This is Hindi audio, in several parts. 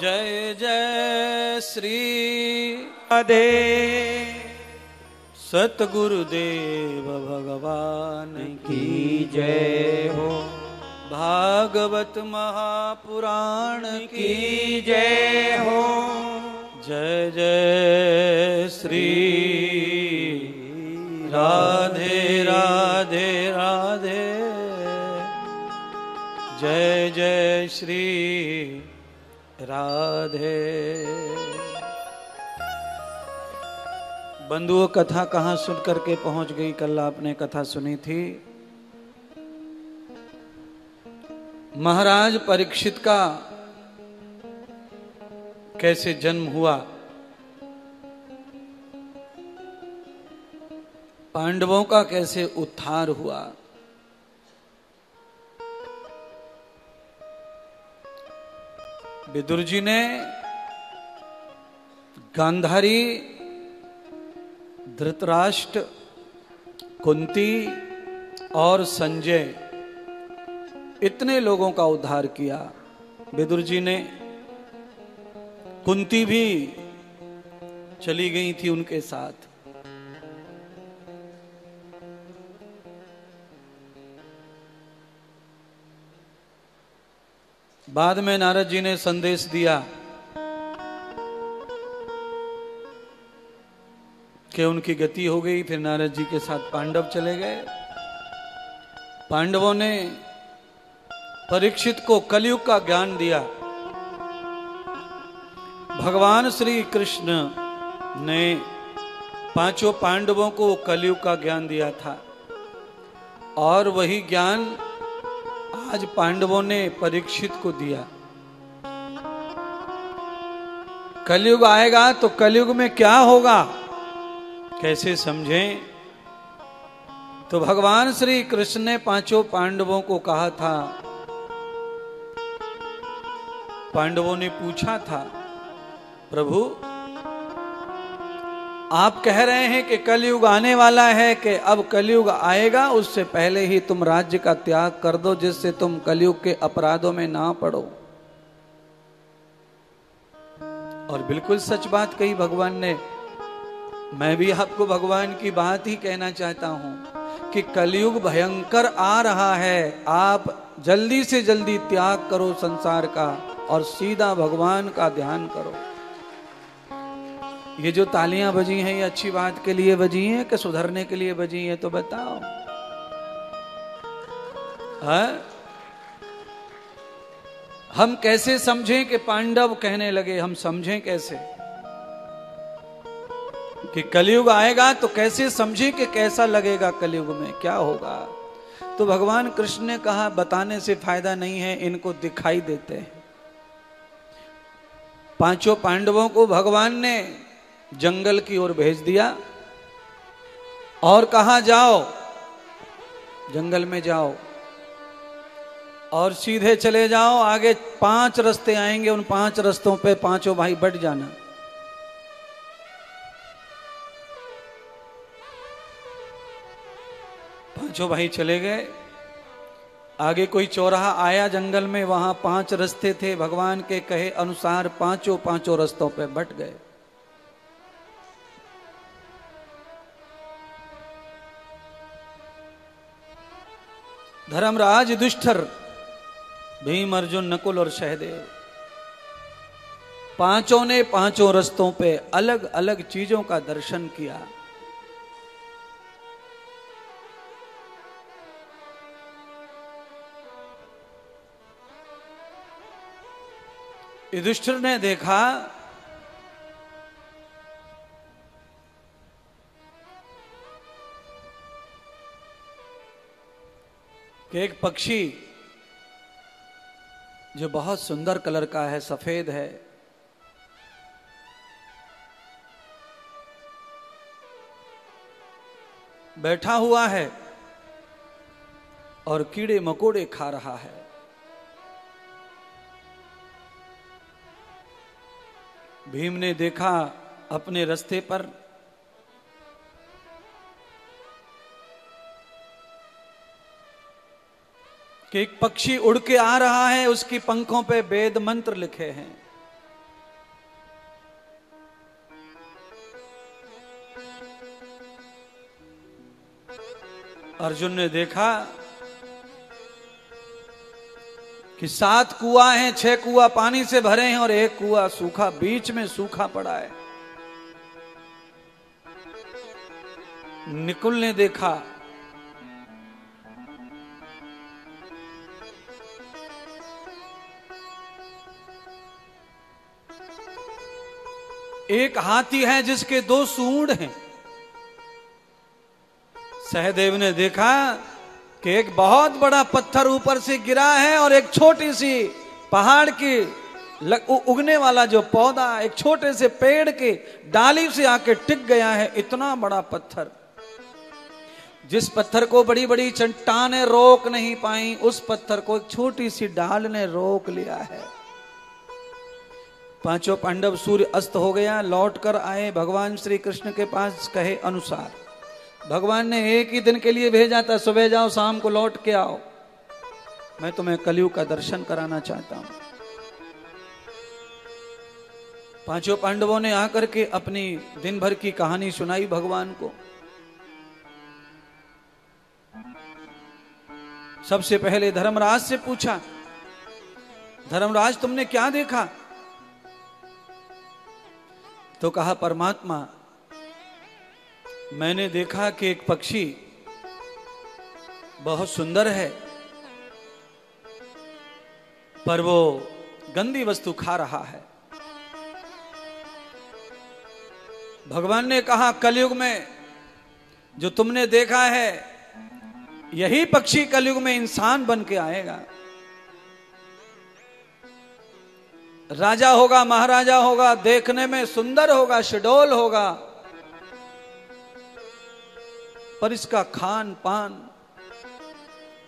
जय जय श्री राधे। सतगुरुदेव भगवान की जय हो। भागवत महापुराण की जय हो। जय जय श्री राधे राधे राधे। जय जय श्री राधे। बंधुओं, कथा कहाँ सुन करके पहुंच गई? कल आपने कथा सुनी थी महाराज परीक्षित का कैसे जन्म हुआ, पांडवों का कैसे उद्धार हुआ, विदुर जी ने गांधारी, धृतराष्ट्र, कुंती और संजय इतने लोगों का उद्धार किया। विदुर जी ने, कुंती भी चली गई थी उनके साथ। बाद में नारद जी ने संदेश दिया कि उनकी गति हो गई। फिर नारद जी के साथ पांडव चले गए। पांडवों ने परीक्षित को कलयुग का ज्ञान दिया। भगवान श्री कृष्ण ने पांचों पांडवों को कलयुग का ज्ञान दिया था और वही ज्ञान आज पांडवों ने परीक्षित को दिया। कलयुग आएगा तो कलयुग में क्या होगा कैसे समझें? तो भगवान श्री कृष्ण ने पांचों पांडवों को कहा था। पांडवों ने पूछा था, प्रभु आप कह रहे हैं कि कलयुग आने वाला है, कि अब कलयुग आएगा उससे पहले ही तुम राज्य का त्याग कर दो, जिससे तुम कलयुग के अपराधों में ना पड़ो। और बिल्कुल सच बात कही भगवान ने। मैं भी आपको भगवान की बात ही कहना चाहता हूं कि कलयुग भयंकर आ रहा है। आप जल्दी से जल्दी त्याग करो संसार का और सीधा भगवान का ध्यान करो। ये जो तालियां बजी हैं, ये अच्छी बात के लिए बजी हैं कि सुधरने के लिए बजी हैं? तो बताओ। हम कैसे समझें कि पांडव कहने लगे? हम समझें कैसे कि कलयुग आएगा? तो कैसे समझें कि कैसा लगेगा कलयुग में, क्या होगा? तो भगवान कृष्ण ने कहा बताने से फायदा नहीं है, इनको दिखाई देते हैं। पांचों पांडवों को भगवान ने जंगल की ओर भेज दिया और कहा जाओ, जंगल में जाओ और सीधे चले जाओ। आगे 5 रास्ते आएंगे, उन 5 रास्तों पे पांचों भाई बढ़ जाना। पांचों भाई चले गए। आगे कोई चौराहा आया जंगल में, वहां 5 रास्ते थे। भगवान के कहे अनुसार पांचों रास्तों पे बट गए। धर्मराज, युधिष्ठिर, भीम, अर्जुन, नकुल और सहदेव पांचों ने पांचों रास्तों पे अलग अलग चीजों का दर्शन किया। युधिष्ठिर ने देखा कि एक पक्षी जो बहुत सुंदर कलर का है, सफेद है, बैठा हुआ है और कीड़े मकोड़े खा रहा है। भीम ने देखा अपने रास्ते पर कि एक पक्षी उड़ के आ रहा है, उसकी पंखों पे वेद मंत्र लिखे हैं। अर्जुन ने देखा कि 7 कुआं हैं, 6 कुआं पानी से भरे हैं और 1 कुआं सूखा, बीच में सूखा पड़ा है। नकुल ने देखा एक हाथी है जिसके 2 सूंड हैं। सहदेव ने देखा कि एक बहुत बड़ा पत्थर ऊपर से गिरा है और एक छोटी सी पहाड़ की उगने वाला जो पौधा एक छोटे से पेड़ के डाली से आके टिक गया है। इतना बड़ा पत्थर, जिस पत्थर को बड़ी बड़ी चट्टानें रोक नहीं पाई, उस पत्थर को एक छोटी सी डाल ने रोक लिया है। 5 पांडव सूर्य अस्त हो गया, लौट कर आए भगवान श्री कृष्ण के पास। कहे अनुसार भगवान ने एक ही दिन के लिए भेजा था, सुबह जाओ शाम को लौट के आओ, मैं तुम्हें कलयुग का दर्शन कराना चाहता हूं। 5 पांडवों ने आकर के अपनी दिन भर की कहानी सुनाई भगवान को। सबसे पहले धर्मराज से पूछा, धर्मराज तुमने क्या देखा? तो कहा, परमात्मा मैंने देखा कि एक पक्षी बहुत सुंदर है, पर वो गंदी वस्तु खा रहा है। भगवान ने कहा, कलयुग में जो तुमने देखा है यही पक्षी कलयुग में इंसान बन के आएगा। राजा होगा, महाराजा होगा, देखने में सुंदर होगा, शडोल होगा, पर इसका खान पान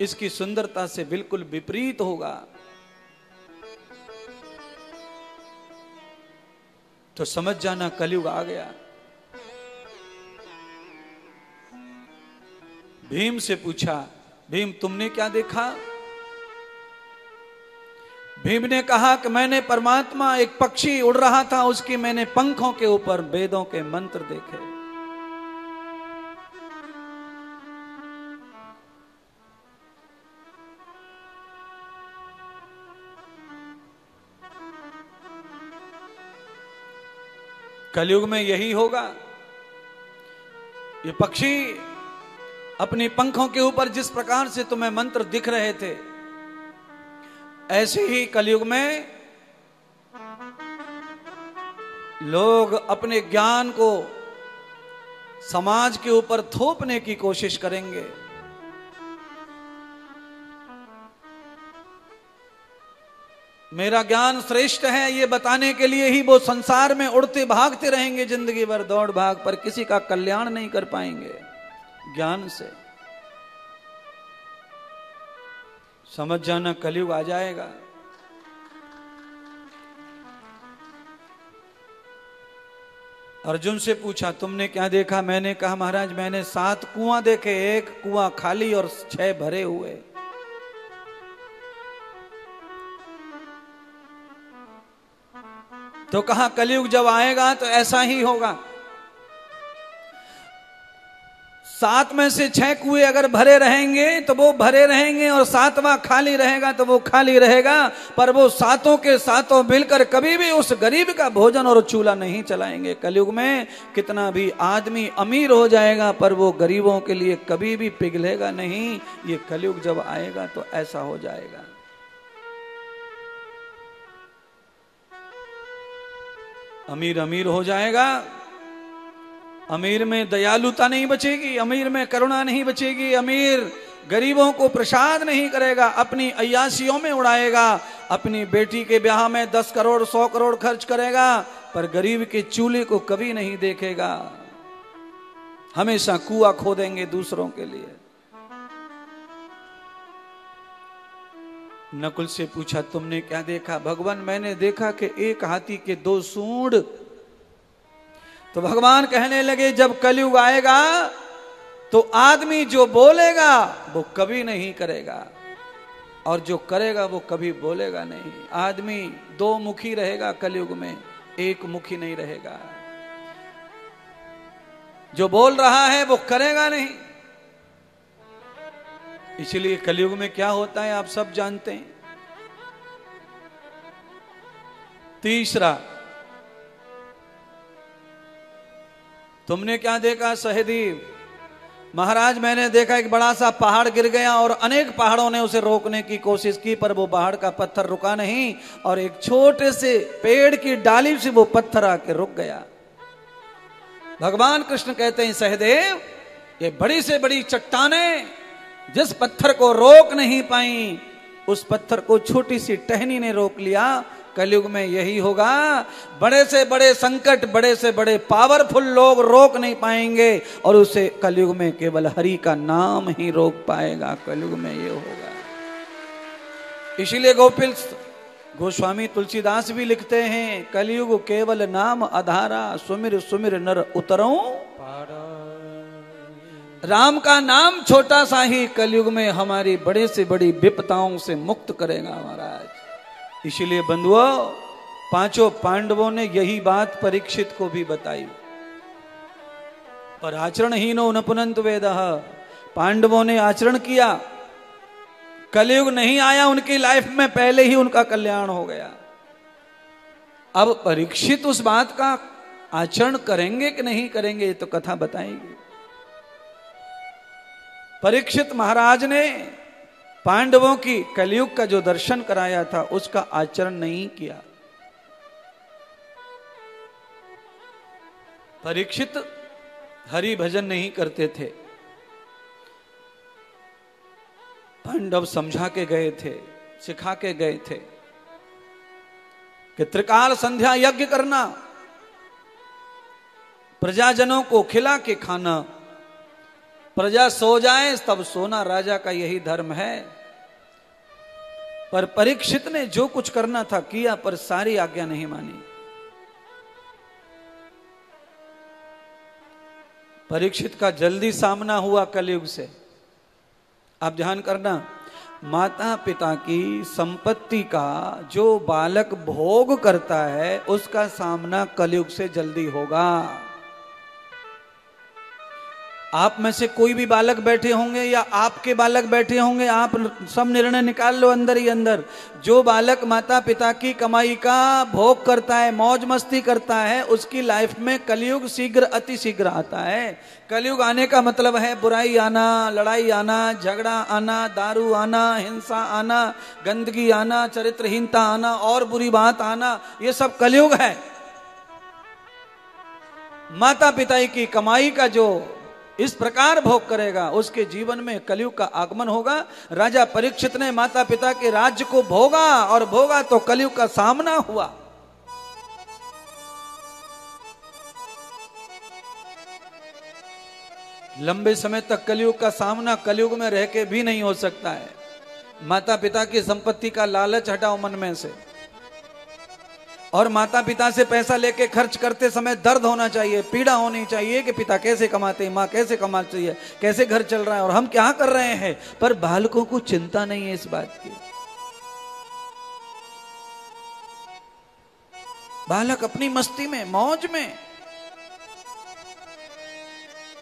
इसकी सुंदरता से बिल्कुल विपरीत होगा। तो समझ जाना कलयुग आ गया। भीम से पूछा, भीम तुमने क्या देखा? भीम ने कहा कि मैंने परमात्मा एक पक्षी उड़ रहा था, उसकी मैंने पंखों के ऊपर वेदों के मंत्र देखे। कलयुग में यही होगा। ये पक्षी अपनी पंखों के ऊपर जिस प्रकार से तुम्हें मंत्र दिख रहे थे, ऐसे ही कलयुग में लोग अपने ज्ञान को समाज के ऊपर थोपने की कोशिश करेंगे। मेरा ज्ञान श्रेष्ठ है ये बताने के लिए ही वो संसार में उड़ते भागते रहेंगे जिंदगी भर दौड़ भाग, पर किसी का कल्याण नहीं कर पाएंगे ज्ञान से। समझ जाना कलयुग आ जाएगा। अर्जुन से पूछा, तुमने क्या देखा? मैंने कहा, महाराज मैंने 7 कुआं देखे, 1 कुआं खाली और 6 भरे हुए। तो कहा, कलयुग जब आएगा तो ऐसा ही होगा। 7 में से 6 कुएं अगर भरे रहेंगे तो वो भरे रहेंगे, और 7वां खाली रहेगा तो वो खाली रहेगा, पर वो 7 के 7 मिलकर कभी भी उस गरीब का भोजन और चूल्हा नहीं चलाएंगे। कलयुग में कितना भी आदमी अमीर हो जाएगा, पर वो गरीबों के लिए कभी भी पिघलेगा नहीं। ये कलयुग जब आएगा तो ऐसा हो जाएगा। अमीर अमीर हो जाएगा, अमीर में दयालुता नहीं बचेगी, अमीर में करुणा नहीं बचेगी, अमीर गरीबों को प्रसाद नहीं करेगा, अपनी अय्यासियों में उड़ाएगा, अपनी बेटी के ब्याह में 10 करोड़ 100 करोड़ खर्च करेगा, पर गरीब के चूल्हे को कभी नहीं देखेगा। हमेशा कुआं खोदेंगे दूसरों के लिए। नकुल से पूछा, तुमने क्या देखा? भगवान मैंने देखा कि एक हाथी के 2 सूंड। तो भगवान कहने लगे, जब कलयुग आएगा तो आदमी जो बोलेगा वो कभी नहीं करेगा, और जो करेगा वो कभी बोलेगा नहीं। आदमी 2 मुखी रहेगा कलयुग में, 1 मुखी नहीं रहेगा। जो बोल रहा है वो करेगा नहीं, इसलिए कलयुग में क्या होता है आप सब जानते हैं। तीसरा, तुमने क्या देखा सहदेव? महाराज मैंने देखा एक बड़ा सा पहाड़ गिर गया और अनेक पहाड़ों ने उसे रोकने की कोशिश की, पर वो पहाड़ का पत्थर रुका नहीं और एक छोटे से पेड़ की डाली से वो पत्थर आके रुक गया। भगवान कृष्ण कहते हैं सहदेव, ये बड़ी से बड़ी चट्टानें जिस पत्थर को रोक नहीं पाई, उस पत्थर को छोटी सी टहनी ने रोक लिया। कलयुग में यही होगा, बड़े से बड़े संकट, बड़े से बड़े पावरफुल लोग रोक नहीं पाएंगे और उसे कलयुग में केवल हरि का नाम ही रोक पाएगा। कलयुग में ये होगा। इसीलिए गोपिल गोस्वामी तुलसीदास भी लिखते हैं, कलयुग केवल नाम आधारा, सुमिर सुमिर नर उतरऊं। राम का नाम छोटा सा ही कलयुग में हमारी बड़े से बड़ी विपताओं से मुक्त करेगा महाराज। इसीलिए बंधुओं, पांचों पांडवों ने यही बात परीक्षित को भी बताई। और आचरणहीनो न पुनंत वेदः, पांडवों ने आचरण किया, कलयुग नहीं आया उनकी लाइफ में, पहले ही उनका कल्याण हो गया। अब परीक्षित उस बात का आचरण करेंगे कि नहीं करेंगे, ये तो कथा बताएगी। परीक्षित महाराज ने पांडवों की कलयुग का जो दर्शन कराया था उसका आचरण नहीं किया। परीक्षित हरि भजन नहीं करते थे। पांडव समझा के गए थे, सिखा के गए थे कि त्रिकाल संध्या यज्ञ करना, प्रजाजनों को खिला के खाना, प्रजा सो जाए तब सोना, राजा का यही धर्म है। पर परीक्षित ने जो कुछ करना था किया, पर सारी आज्ञा नहीं मानी। परीक्षित का जल्दी सामना हुआ कलयुग से। आप ध्यान करना, माता पिता की संपत्ति का जो बालक भोग करता है उसका सामना कलयुग से जल्दी होगा। आप में से कोई भी बालक बैठे होंगे या आपके बालक बैठे होंगे, आप सब निर्णय निकाल लो अंदर ही अंदर। जो बालक माता पिता की कमाई का भोग करता है, मौज मस्ती करता है, उसकी लाइफ में कलयुग शीघ्र अति शीघ्र आता है। कलयुग आने का मतलब है बुराई आना, लड़ाई आना, झगड़ा आना, दारू आना, हिंसा आना, गंदगी आना, चरित्रहीनता आना और बुरी बात आना, ये सब कलयुग है। माता पिता की कमाई का जो इस प्रकार भोग करेगा उसके जीवन में कलयुग का आगमन होगा। राजा परीक्षित ने माता पिता के राज्य को भोगा और भोगा तो कलयुग का सामना हुआ। लंबे समय तक कलयुग का सामना कलयुग में रह के भी नहीं हो सकता है। माता पिता की संपत्ति का लालच हटाओ मन में से, और माता पिता से पैसा लेके खर्च करते समय दर्द होना चाहिए, पीड़ा होनी चाहिए कि पिता कैसे कमाते हैं, माँ कैसे कमाती है, कैसे घर चल रहा है और हम क्या कर रहे हैं। पर बालकों को चिंता नहीं है इस बात की। बालक अपनी मस्ती में, मौज में।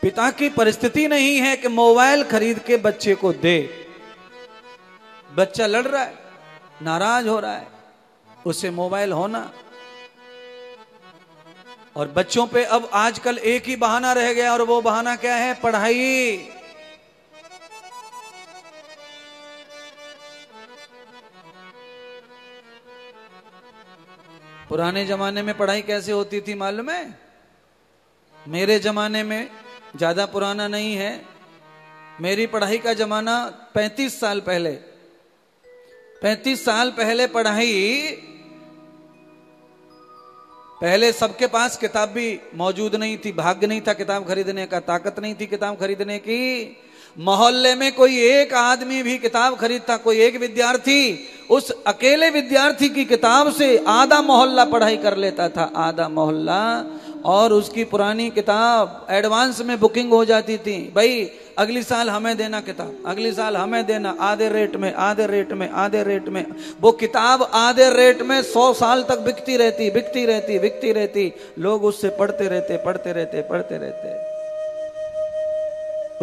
पिता की परिस्थिति नहीं है कि मोबाइल खरीद के बच्चे को दे। बच्चा लड़ रहा है, नाराज हो रहा है, उसे मोबाइल होना। और बच्चों पे अब आजकल एक ही बहाना रह गया, और वो बहाना क्या है? पढ़ाई। पुराने जमाने में पढ़ाई कैसे होती थी मालूम है? मेरे जमाने में, ज्यादा पुराना नहीं है, मेरी पढ़ाई का जमाना 35 साल पहले, 35 साल पहले पढ़ाई, पहले सबके पास किताब भी मौजूद नहीं थी, भाग्य नहीं था किताब खरीदने का, ताकत नहीं थी किताब खरीदने की। मोहल्ले में कोई एक आदमी भी किताब खरीदता, कोई एक विद्यार्थी, उस अकेले विद्यार्थी की किताब से आधा मोहल्ला पढ़ाई कर लेता था, आधा मोहल्ला। और उसकी पुरानी किताब एडवांस में बुकिंग हो जाती थी, भाई अगली साल हमें देना किताब, अगली साल हमें देना, आधे रेट में, आधे रेट में, आधे रेट में। वो किताब आधे रेट में 100 साल तक बिकती रहती, बिकती रहती, बिकती रहती। लोग उससे पढ़ते रहते, पढ़ते रहते, पढ़ते रहते।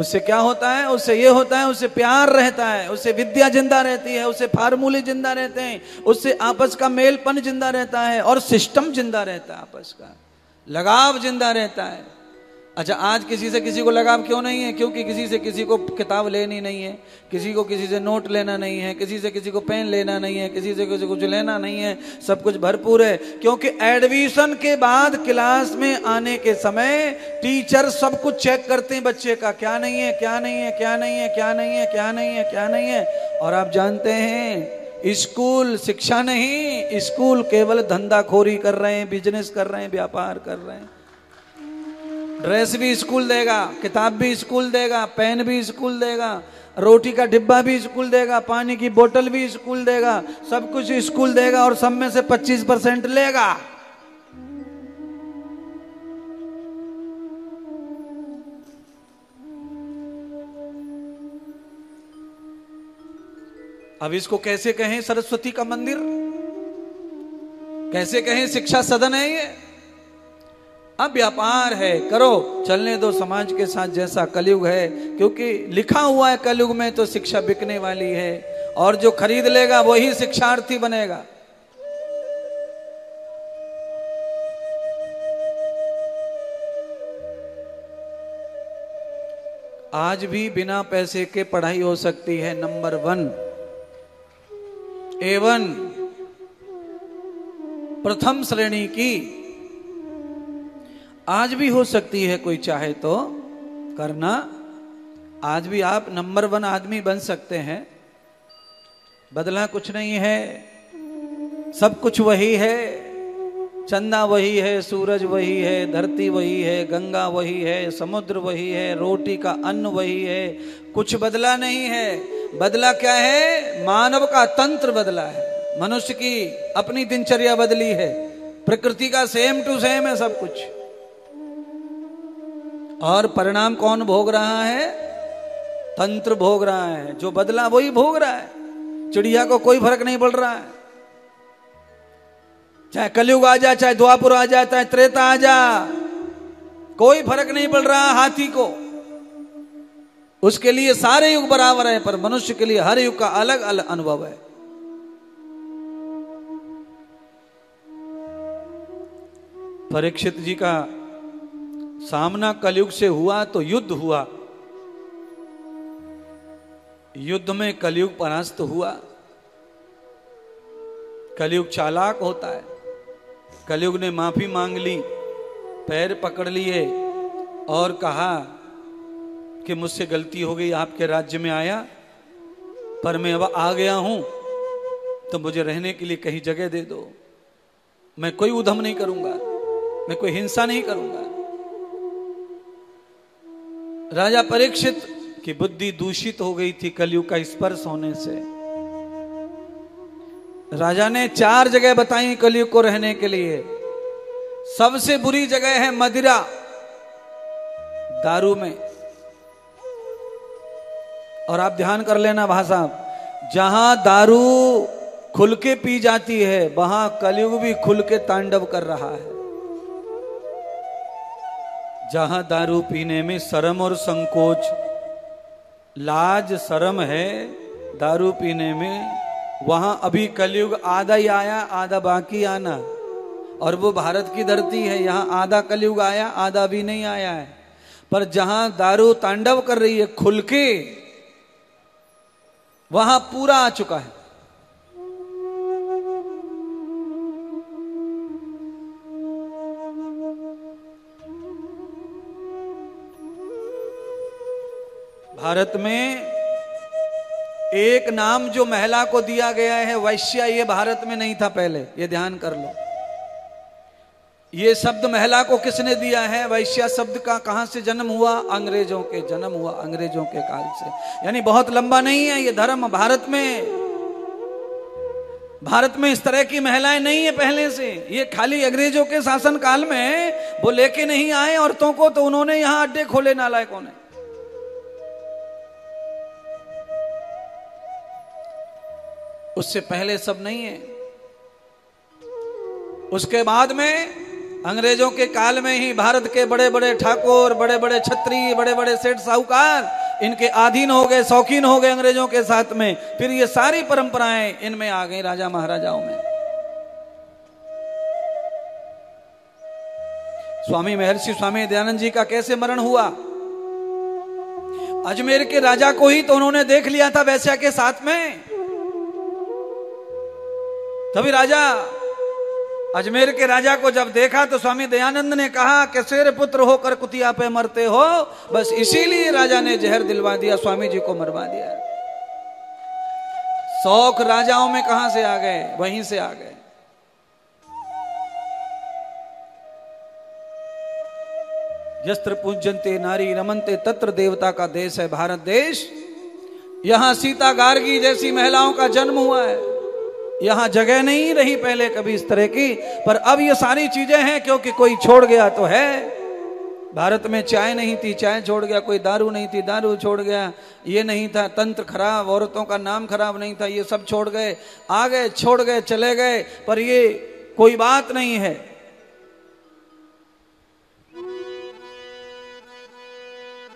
उससे क्या होता है? उससे ये होता है, उससे प्यार रहता है, उससे विद्या जिंदा रहती है, उससे फार्मूले जिंदा रहते हैं, उससे आपस का मेलपन जिंदा रहता है और सिस्टम जिंदा रहता है, आपस का लगाव जिंदा रहता है। अच्छा, आज किसी से किसी को लगाव क्यों नहीं है? क्योंकि किसी से किसी को किताब लेनी नहीं है, किसी को किसी से नोट लेना नहीं है, किसी से किसी को पेन लेना नहीं है, किसी से किसी को कुछ लेना नहीं है, सब कुछ भरपूर है। क्योंकि एडमिशन के बाद क्लास में आने के समय टीचर सब कुछ चेक करते हैं बच्चे का, क्या नहीं है, क्या नहीं है, क्या नहीं है, क्या नहीं है, क्या नहीं है, क्या नहीं है। और आप जानते हैं, स्कूल शिक्षा नहीं, स्कूल केवल धंधाखोरी कर रहे हैं, बिजनेस कर रहे हैं, व्यापार कर रहे हैं। ड्रेस भी स्कूल देगा, किताब भी स्कूल देगा, पेन भी स्कूल देगा, रोटी का डिब्बा भी स्कूल देगा, पानी की बोतल भी स्कूल देगा, सब कुछ स्कूल देगा और सब में से 25% लेगा। अब इसको कैसे कहें सरस्वती का मंदिर? कैसे कहें शिक्षा सदन है ये? अब व्यापार है, करो, चलने दो समाज के साथ जैसा कलयुग है, क्योंकि लिखा हुआ है कलयुग में तो शिक्षा बिकने वाली है और जो खरीद लेगा वही शिक्षार्थी बनेगा। आज भी बिना पैसे के पढ़ाई हो सकती है, नंबर 1 A1 प्रथम श्रेणी की आज भी हो सकती है, कोई चाहे तो करना। आज भी आप नंबर 1 आदमी बन सकते हैं। बदला कुछ नहीं है, सब कुछ वही है, चंदा वही है, सूरज वही है, धरती वही है, गंगा वही है, समुद्र वही है, रोटी का अन्न वही है, कुछ बदला नहीं है। बदला क्या है? मानव का तंत्र बदला है, मनुष्य की अपनी दिनचर्या बदली है, प्रकृति का सेम टू सेम है सब कुछ। और परिणाम कौन भोग रहा है? तंत्र भोग रहा है, जो बदला वही भोग रहा है। चिड़िया को कोई फर्क नहीं पड़ रहा है, चाहे कलयुग आ जाए, चाहे द्वापुर आ जाए, चाहे त्रेता आ जाए, कोई फर्क नहीं पड़ रहा हाथी को। उसके लिए सारे युग बराबर है, पर मनुष्य के लिए हर युग का अलग अलग अनुभव है। परीक्षित जी का सामना कलयुग से हुआ तो युद्ध हुआ, युद्ध में कलयुग परास्त हुआ। कलयुग चालाक होता है, कलयुग ने माफी मांग ली, पैर पकड़ लिए और कहा कि मुझसे गलती हो गई, आपके राज्य में आया, पर मैं अब आ गया हूं तो मुझे रहने के लिए कहीं जगह दे दो। मैं कोई उधम नहीं करूंगा, मैं कोई हिंसा नहीं करूंगा। राजा परीक्षित की बुद्धि दूषित हो गई थी कलयुग का स्पर्श होने से। राजा ने 4 जगह बताई कलयुग को रहने के लिए। सबसे बुरी जगह है मदिरा, दारू में। और आप ध्यान कर लेना भाई साहब, जहां दारू खुल के पी जाती है वहां कलयुग भी खुल के तांडव कर रहा है। जहां दारू पीने में शर्म और संकोच, लाज शर्म है दारू पीने में, वहां अभी कलयुग आधा ही आया, आधा बाकी आना। और वो भारत की धरती है, यहां आधा कलयुग आया, आधा भी नहीं आया है। पर जहां दारू तांडव कर रही है खुल के, वहां पूरा आ चुका है। भारत में एक नाम जो महिला को दिया गया है वैश्या, ये भारत में नहीं था पहले, ये ध्यान कर लो। ये शब्द महिला को किसने दिया है? वैश्या शब्द का कहां से जन्म हुआ? अंग्रेजों के जन्म हुआ, अंग्रेजों के काल से। यानी बहुत लंबा नहीं है ये धर्म। भारत में इस तरह की महिलाएं नहीं है पहले से। ये खाली अंग्रेजों के शासन काल में वो लेके नहीं आए औरतों को, तो उन्होंने यहां अड्डे खोले नालायकों ने। उससे पहले सब नहीं है। उसके बाद में अंग्रेजों के काल में ही भारत के बड़े बड़े ठाकुर, बड़े बड़े छत्री, बड़े बड़े सेठ साहूकार इनके अधीन हो गए, शौकीन हो गए अंग्रेजों के साथ में। फिर ये सारी परंपराएं इनमें आ गई राजा महाराजाओं में। स्वामी महर्षि स्वामी दयानंद जी का कैसे मरण हुआ? अजमेर के राजा को ही तो उन्होंने देख लिया था वैश्या के साथ में। तभी राजा अजमेर के राजा को जब देखा तो स्वामी दयानंद ने कहा कि शेर पुत्र होकर कुतिया पे मरते हो। बस इसीलिए राजा ने जहर दिलवा दिया, स्वामी जी को मरवा दिया। शौक राजाओं में कहां से आ गए? वहीं से आ गए। यस्त्र पूज्यन्ते नारी रमन्ते तत्र देवता का देश है भारत देश। यहां सीता गार्गी जैसी महिलाओं का जन्म हुआ है। यहां जगह नहीं रही पहले कभी इस तरह की, पर अब ये सारी चीजें हैं क्योंकि कोई छोड़ गया तो है। भारत में चाय नहीं थी, चाय छोड़ गया। कोई दारू नहीं थी, दारू छोड़ गया। ये नहीं था, तंत्र खराब, औरतों का नाम खराब नहीं था, ये सब छोड़ गए, आ गए, छोड़ गए, चले गए। पर ये कोई बात नहीं है।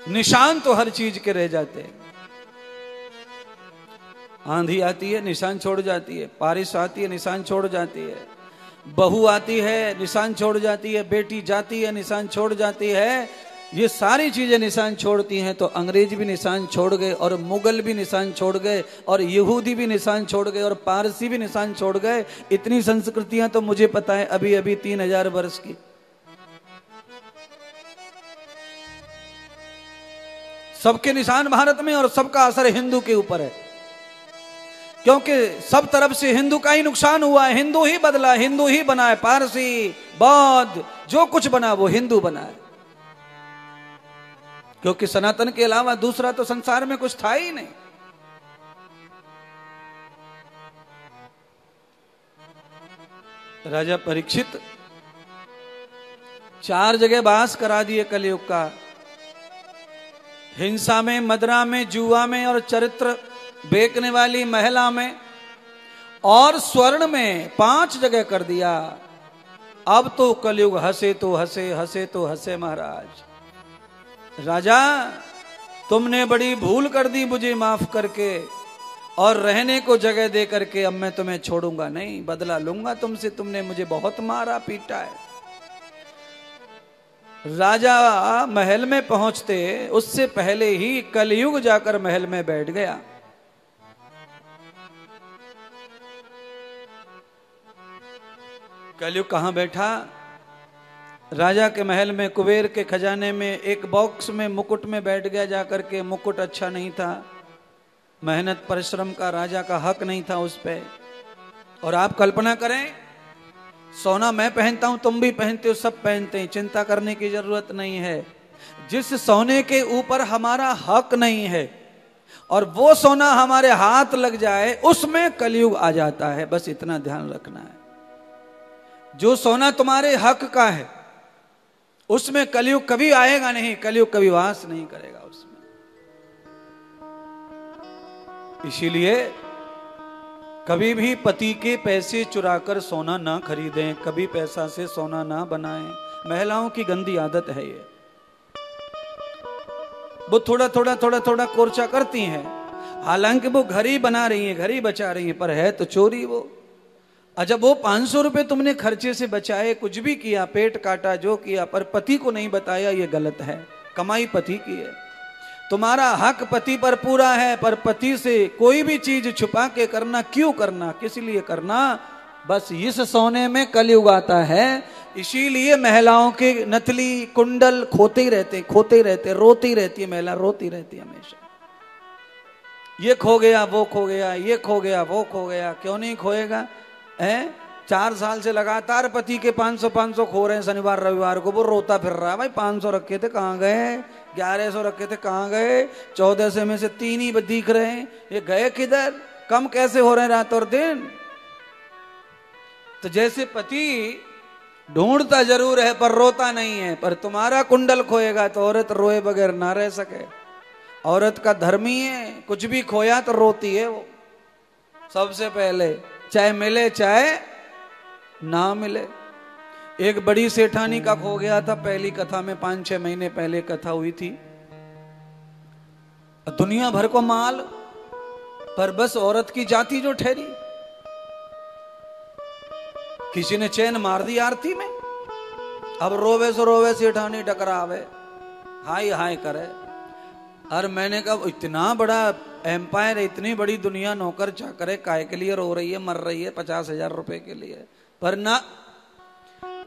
निशान तो हर चीज के रह जाते हैं। आंधी आती है, निशान छोड़ जाती है। बारिश आती है, निशान छोड़ जाती है। बहू आती है, निशान छोड़ जाती है। बेटी जाती है, निशान छोड़ जाती है। ये सारी चीजें निशान छोड़ती हैं। तो अंग्रेज भी निशान छोड़ गए, और मुगल भी निशान छोड़ गए, और यहूदी भी निशान छोड़ गए, और पारसी भी निशान छोड़ गए। इतनी संस्कृतियां तो मुझे पता है अभी अभी 3000 वर्ष की। सबके निशान भारत में, और सबका असर हिंदू के ऊपर है, क्योंकि सब तरफ से हिंदू का ही नुकसान हुआ है। हिंदू ही बदला, हिंदू ही बना है। पारसी, बौद्ध, जो कुछ बना वो हिंदू बना है, क्योंकि सनातन के अलावा दूसरा तो संसार में कुछ था ही नहीं। राजा परीक्षित 4 जगह बास करा दिए कलयुग का। हिंसा में, मदरा में, जुआ में, और चरित्र बेचने वाली महिला में, और स्वर्ण में 5 जगह कर दिया। अब तो कलयुग हंसे तो हंसे, हंसे तो हंसे। महाराज राजा, तुमने बड़ी भूल कर दी मुझे माफ करके, और रहने को जगह दे करके। अब मैं तुम्हें छोड़ूंगा नहीं, बदला लूंगा तुमसे। तुमने मुझे बहुत मारा पीटा है। राजा महल में पहुंचते उससे पहले ही कलयुग जाकर महल में बैठ गया। कलयुग कहां बैठा? राजा के महल में, कुबेर के खजाने में, एक बॉक्स में, मुकुट में बैठ गया जाकर के। मुकुट अच्छा नहीं था, मेहनत परिश्रम का राजा का हक नहीं था उस पे। और आप कल्पना करें, सोना मैं पहनता हूं, तुम भी पहनते हो, सब पहनते हैं, चिंता करने की जरूरत नहीं है। जिस सोने के ऊपर हमारा हक नहीं है और वो सोना हमारे हाथ लग जाए, उसमें कलयुग आ जाता है। बस इतना ध्यान रखना है। जो सोना तुम्हारे हक का है उसमें कलयुग कभी आएगा नहीं, कलयुग कभी वास नहीं करेगा उसमें। इसीलिए कभी भी पति के पैसे चुराकर सोना ना खरीदें, कभी पैसा से सोना ना बनाएं। महिलाओं की गंदी आदत है ये। वो थोड़ा थोड़ा कोर्चा करती हैं, हालांकि वो घर ही बना रही हैं, घर ही बचा रही हैं, पर है तो चोरी वो। जब वो 500 रुपए तुमने खर्चे से बचाए, कुछ भी किया, पेट काटा, जो किया, पर पति को नहीं बताया, ये गलत है। कमाई पति की है, तुम्हारा हक पति पर पूरा है, पर पति से कोई भी चीज छुपा के करना क्यों करना, किस लिए करना? बस इस सोने में कलयुग आता है। इसीलिए महिलाओं के नथली कुंडल खोते ही रहते, रोती रहती है महिला, रोती रहती है हमेशा। ये खो गया, वो खो गया, ये खो गया, वो खो गया। क्यों नहीं खोएगा? 4 साल से लगातार पति के 500 खो रहे हैं। शनिवार रविवार को वो रोता फिर रहा है, भाई 500 रखे थे कहाँ गए, 1100 रखे थे कहाँ गए, 1400 में से 3 ही दिख रहे हैं, ये गए किधर? कम कैसे हो रहे हैं रात और दिन? तो जैसे पति ढूंढता जरूर है पर रोता नहीं है, पर तुम्हारा कुंडल खोएगा तो औरत रोए बगैर ना रह सके। औरत का धर्म ही है, कुछ भी खोया तो रोती है वो सबसे पहले, चाहे मिले चाहे ना मिले। एक बड़ी सेठानी का खो गया था। पहली कथा में 5-6 महीने पहले कथा हुई थी। दुनिया भर को माल, पर बस औरत की जाति जो ठहरी। किसी ने चैन मार दी आरती में। अब रोवे सो रोवे सेठानी टकरावे, हाय हाय करे। और मैंने कहा इतना बड़ा एम्पायर, इतनी बड़ी दुनिया नौकर चाकर काहे के लिए रो रही है, मर रही है 50,000 रुपए के लिए। पर ना,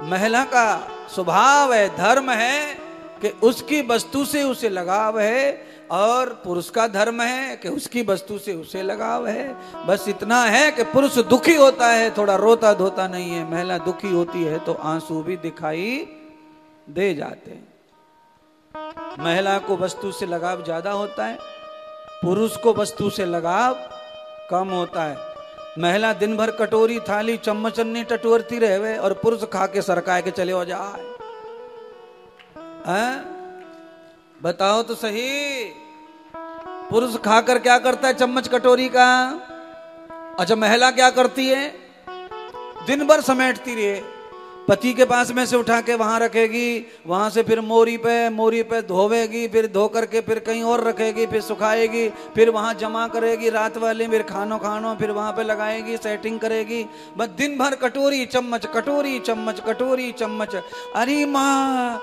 महिला का स्वभाव है, धर्म है कि उसकी वस्तु से उसे लगाव है, और पुरुष का धर्म है कि उसकी वस्तु से उसे लगाव है। बस इतना है कि पुरुष दुखी होता है, थोड़ा रोता धोता नहीं है। महिला दुखी होती है तो आंसू भी दिखाई दे जाते हैं। महिला को वस्तु से लगाव ज्यादा होता है, पुरुष को वस्तु से लगाव कम होता है। महिला दिन भर कटोरी थाली चम्मचन्नी टटोरती रहे और पुरुष खा के सरकाए के चले हो जाए। बताओ तो सही, पुरुष खाकर क्या करता है चम्मच कटोरी का? अच्छा, महिला क्या करती है? दिन भर समेटती रहे, पति के पास में से उठा के वहां रखेगी, वहां से फिर मोरी पे धोवेगी, फिर धो करके फिर कहीं और रखेगी, फिर सुखाएगी, फिर वहां जमा करेगी, रात वाले फिर खानो फिर वहां पे लगाएगी, सेटिंग करेगी। बस दिन भर कटोरी चम्मच, कटोरी चम्मच, कटोरी चम्मच। अरे माँ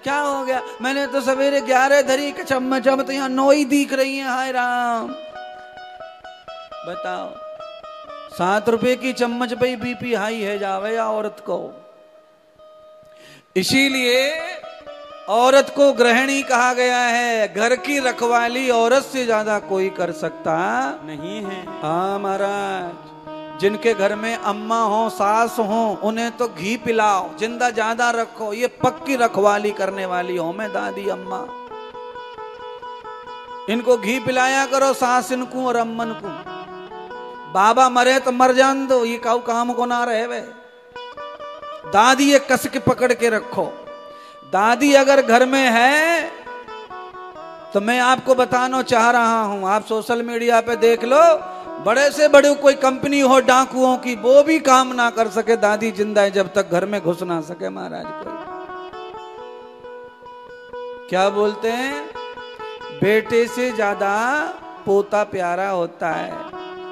क्या हो गया? मैंने तो सवेरे 11 धरी के चम्मच, अब तो यहाँ 9 ही दिख रही है। हाय राम, बताओ 7 रुपए की चम्मच पे बीपी हाई है जावे या औरत को। इसीलिए औरत को गृहिणी कहा गया है। घर की रखवाली औरत से ज्यादा कोई कर सकता नहीं है। हाँ महाराज, जिनके घर में अम्मा हो, सास हो, उन्हें तो घी पिलाओ, जिंदा ज्यादा रखो। ये पक्की रखवाली करने वाली हो मैं दादी अम्मा, इनको घी पिलाया करो, सास इनको और अम्मन को। बाबा मरे तो मर जान दो, ये काऊ काम को ना रहे वे। दादी ये कस के पकड़ के रखो। दादी अगर घर में है तो मैं आपको बताना चाह रहा हूं, आप सोशल मीडिया पे देख लो, बड़े से बड़े कोई कंपनी हो डाकुओं की, वो भी काम ना कर सके, दादी जिंदा है जब तक घर में घुस ना सके। महाराज कोई क्या बोलते हैं, बेटे से ज्यादा पोता प्यारा होता है,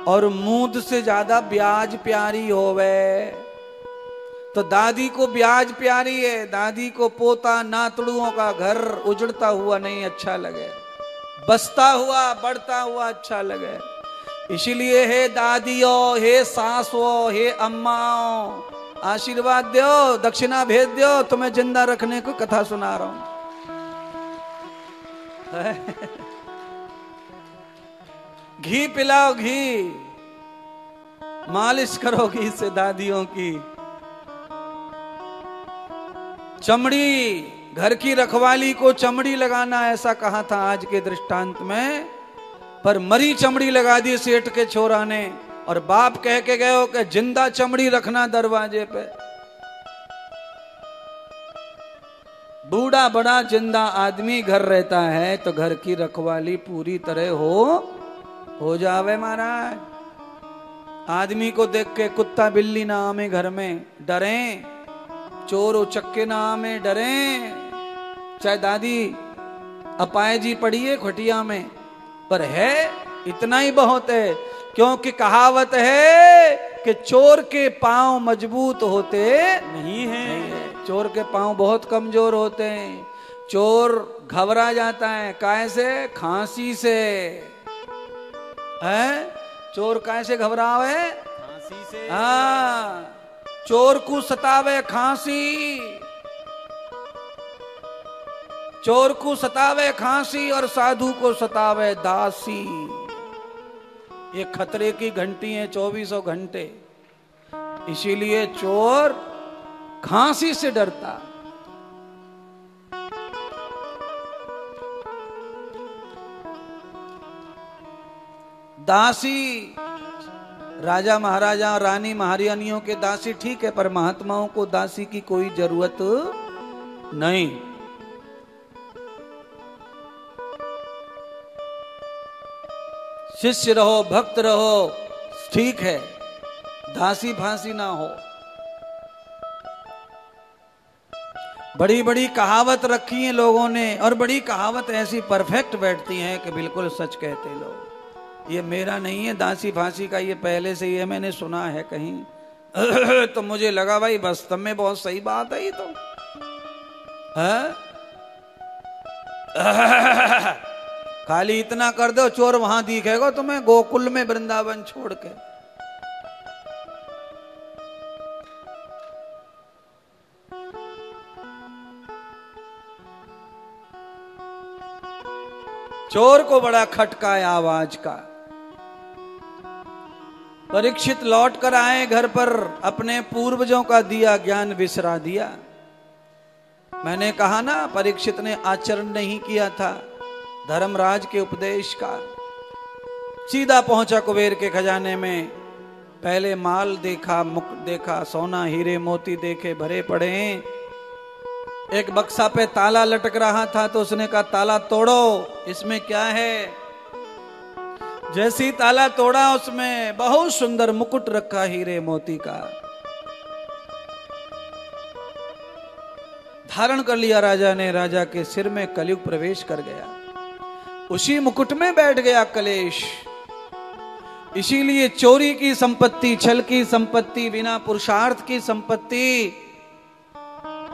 और मूद से ज्यादा ब्याज प्यारी होवे। तो दादी को ब्याज प्यारी है, दादी को पोता नातड़ुओं का घर उजड़ता हुआ नहीं अच्छा लगे, बसता हुआ बढ़ता हुआ अच्छा लगे। इसीलिए हे दादियों, हे सासों, हे अम्माओं, आशीर्वाद दो, दक्षिणा भेज दो, तुम्हें जिंदा रखने को कथा सुना रहा हूं। घी पिलाओ, घी मालिश करो घी से दादियों की। चमड़ी, घर की रखवाली को चमड़ी लगाना ऐसा कहा था आज के दृष्टांत में, पर मरी चमड़ी लगा दी सेठ के छोरा ने, और बाप कह के गए हो कि जिंदा चमड़ी रखना दरवाजे पे। बूढ़ा बड़ा जिंदा आदमी घर रहता है तो घर की रखवाली पूरी तरह हो जावे महाराज। आदमी को देख के कुत्ता बिल्ली ना आमे घर में, डरें, चोर उचक्के ना आमे, डरें। चाहे दादी अपाए पड़ी है खटिया में, पर है इतना ही बहुत है, क्योंकि कहावत है कि चोर के पांव मजबूत होते नहीं है। चोर के पांव बहुत कमजोर होते हैं। चोर घबरा जाता है, काहे से? खांसी से। है चोर कैसे घबरावे? खांसी से। हाँ, चोर को सतावे खांसी, चोर को सतावे खांसी, और साधु को सतावे दासी। ये खतरे की घंटी है 24 घंटे। इसीलिए चोर खांसी से डरता। दासी, राजा महाराजा और रानी महारानियों के दासी ठीक है, पर महात्माओं को दासी की कोई जरूरत नहीं। शिष्य रहो, भक्त रहो, ठीक है, दासी फांसी ना हो। बड़ी बड़ी कहावत रखी है लोगों ने, और बड़ी कहावत ऐसी परफेक्ट बैठती हैं कि बिल्कुल सच कहते लोग। ये मेरा नहीं है दासी फांसी का, ये पहले से ये मैंने सुना है कहीं। तो मुझे लगा भाई वास्तव में बहुत सही बात है ये तो है? खाली इतना कर दो चोर वहां दिखेगा तुम्हें गोकुल में वृंदावन छोड़ के। चोर को बड़ा खटका है आवाज का। परीक्षित लौट कर आए घर पर, अपने पूर्वजों का दिया ज्ञान बिसरा दिया। मैंने कहा ना परीक्षित ने आचरण नहीं किया था धर्मराज के उपदेश का। सीधा पहुंचा कुबेर के खजाने में, पहले माल देखा, मुकुट देखा, सोना हीरे मोती देखे भरे पड़े हैं। एक बक्सा पे ताला लटक रहा था तो उसने कहा ताला तोड़ो, इसमें क्या है। जैसे ही ताला तोड़ा उसमें बहुत सुंदर मुकुट रखा हीरे मोती का। धारण कर लिया राजा ने, राजा के सिर में कलयुग प्रवेश कर गया। उसी मुकुट में बैठ गया कलेश। इसीलिए चोरी की संपत्ति, छल की संपत्ति, बिना पुरुषार्थ की संपत्ति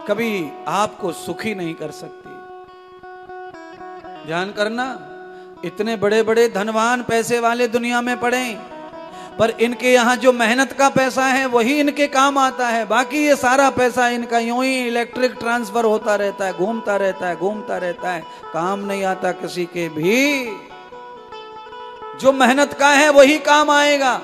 कभी आपको सुखी नहीं कर सकती। ध्यान करना, इतने बड़े बड़े धनवान पैसे वाले दुनिया में पड़े, पर इनके यहां जो मेहनत का पैसा है वही इनके काम आता है। बाकी ये सारा पैसा इनका यूं ही इलेक्ट्रिक ट्रांसफर होता रहता है, घूमता रहता है, घूमता रहता है, काम नहीं आता किसी के भी। जो मेहनत का है वही काम आएगा।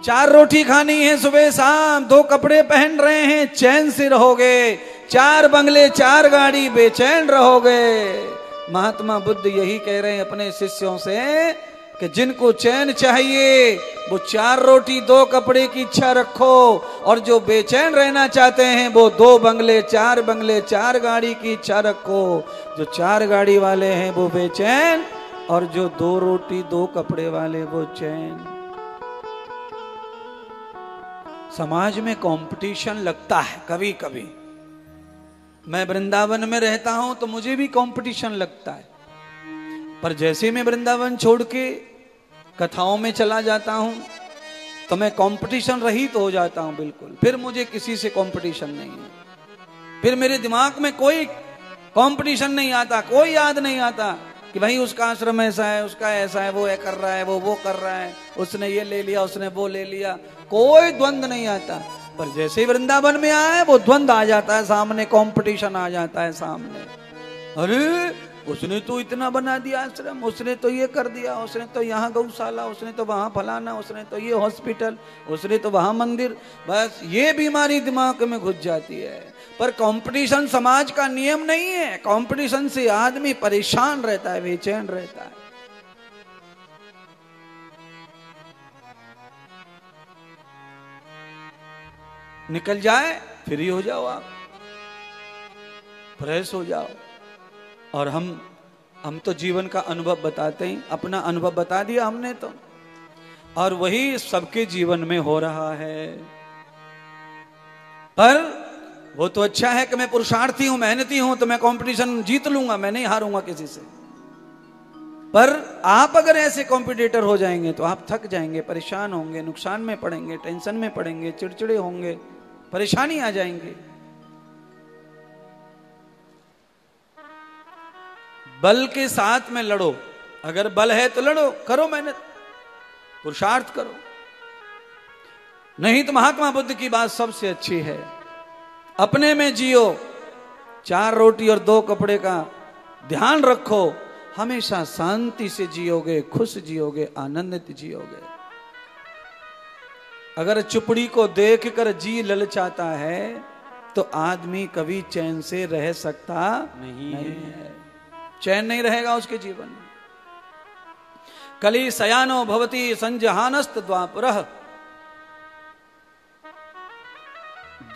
4 रोटी खानी है सुबह शाम, 2 कपड़े पहन रहे हैं, चैन से रहोगे। 4 बंगले 4 गाड़ी, बेचैन रहोगे। महात्मा बुद्ध यही कह रहे हैं अपने शिष्यों से कि जिनको चैन चाहिए वो 4 रोटी 2 कपड़े की इच्छा रखो, और जो बेचैन रहना चाहते हैं वो 2 बंगले 4 बंगले 4 गाड़ी की इच्छा रखो। जो 4 गाड़ी वाले हैं वो बेचैन, और जो 2 रोटी 2 कपड़े वाले वो चैन। समाज में कंपटीशन लगता है कभी कभी। मैं वृंदावन में रहता हूं तो मुझे भी कंपटीशन लगता है, पर जैसे मैं वृंदावन छोड़ के कथाओं में चला जाता हूं तो मैं कंपटीशन रहित हो जाता हूं बिल्कुल। फिर मुझे किसी से कंपटीशन नहीं है। फिर मेरे दिमाग में कोई कंपटीशन नहीं आता, कोई याद नहीं आता कि भाई उसका आश्रम ऐसा है, उसका ऐसा है, वो ये कर रहा है, वो कर रहा है, उसने ये ले लिया, उसने वो ले लिया। कोई द्वंद नहीं आता। पर जैसे ही वृंदावन में आए वो द्वंद आ जाता है सामने, कंपटीशन आ जाता है सामने। अरे उसने तो इतना बना दिया आश्रम, उसने तो ये कर दिया, उसने तो यहाँ गौशाला, उसने तो वहां फलाना, उसने तो ये हॉस्पिटल, उसने तो वहां मंदिर। बस ये बीमारी दिमाग में घुस जाती है। पर कंपटीशन समाज का नियम नहीं है। कंपटीशन से आदमी परेशान रहता है, बेचैन रहता है। निकल जाए फ्री हो जाओ, आप फ्रेश हो जाओ। और हम तो जीवन का अनुभव बताते हैं, अपना अनुभव बता दिया हमने तो, और वही सबके जीवन में हो रहा है। पर वो तो अच्छा है कि मैं पुरुषार्थी हूं, मेहनती हूं, तो मैं कंपटीशन जीत लूंगा, मैं नहीं हारूंगा किसी से। पर आप अगर ऐसे कॉम्पिटिटर हो जाएंगे तो आप थक जाएंगे, परेशान होंगे, नुकसान में पड़ेंगे, टेंशन में पड़ेंगे, चिड़चिड़े होंगे, परेशानी आ जाएंगे। बल के साथ में लड़ो। अगर बल है तो लड़ो, करो मेहनत, पुरुषार्थ करो। नहीं तो महात्मा बुद्ध की बात सबसे अच्छी है, अपने में जियो, 4 रोटी और 2 कपड़े का ध्यान रखो, हमेशा शांति से जियोगे, खुश जियोगे, आनंदित जियोगे। अगर चुपड़ी को देखकर जी ललचाता है तो आदमी कभी चैन से रह सकता नहीं है। चैन नहीं रहेगा उसके जीवन में। कली शयानो भवति संजहानस्त द्वापरः।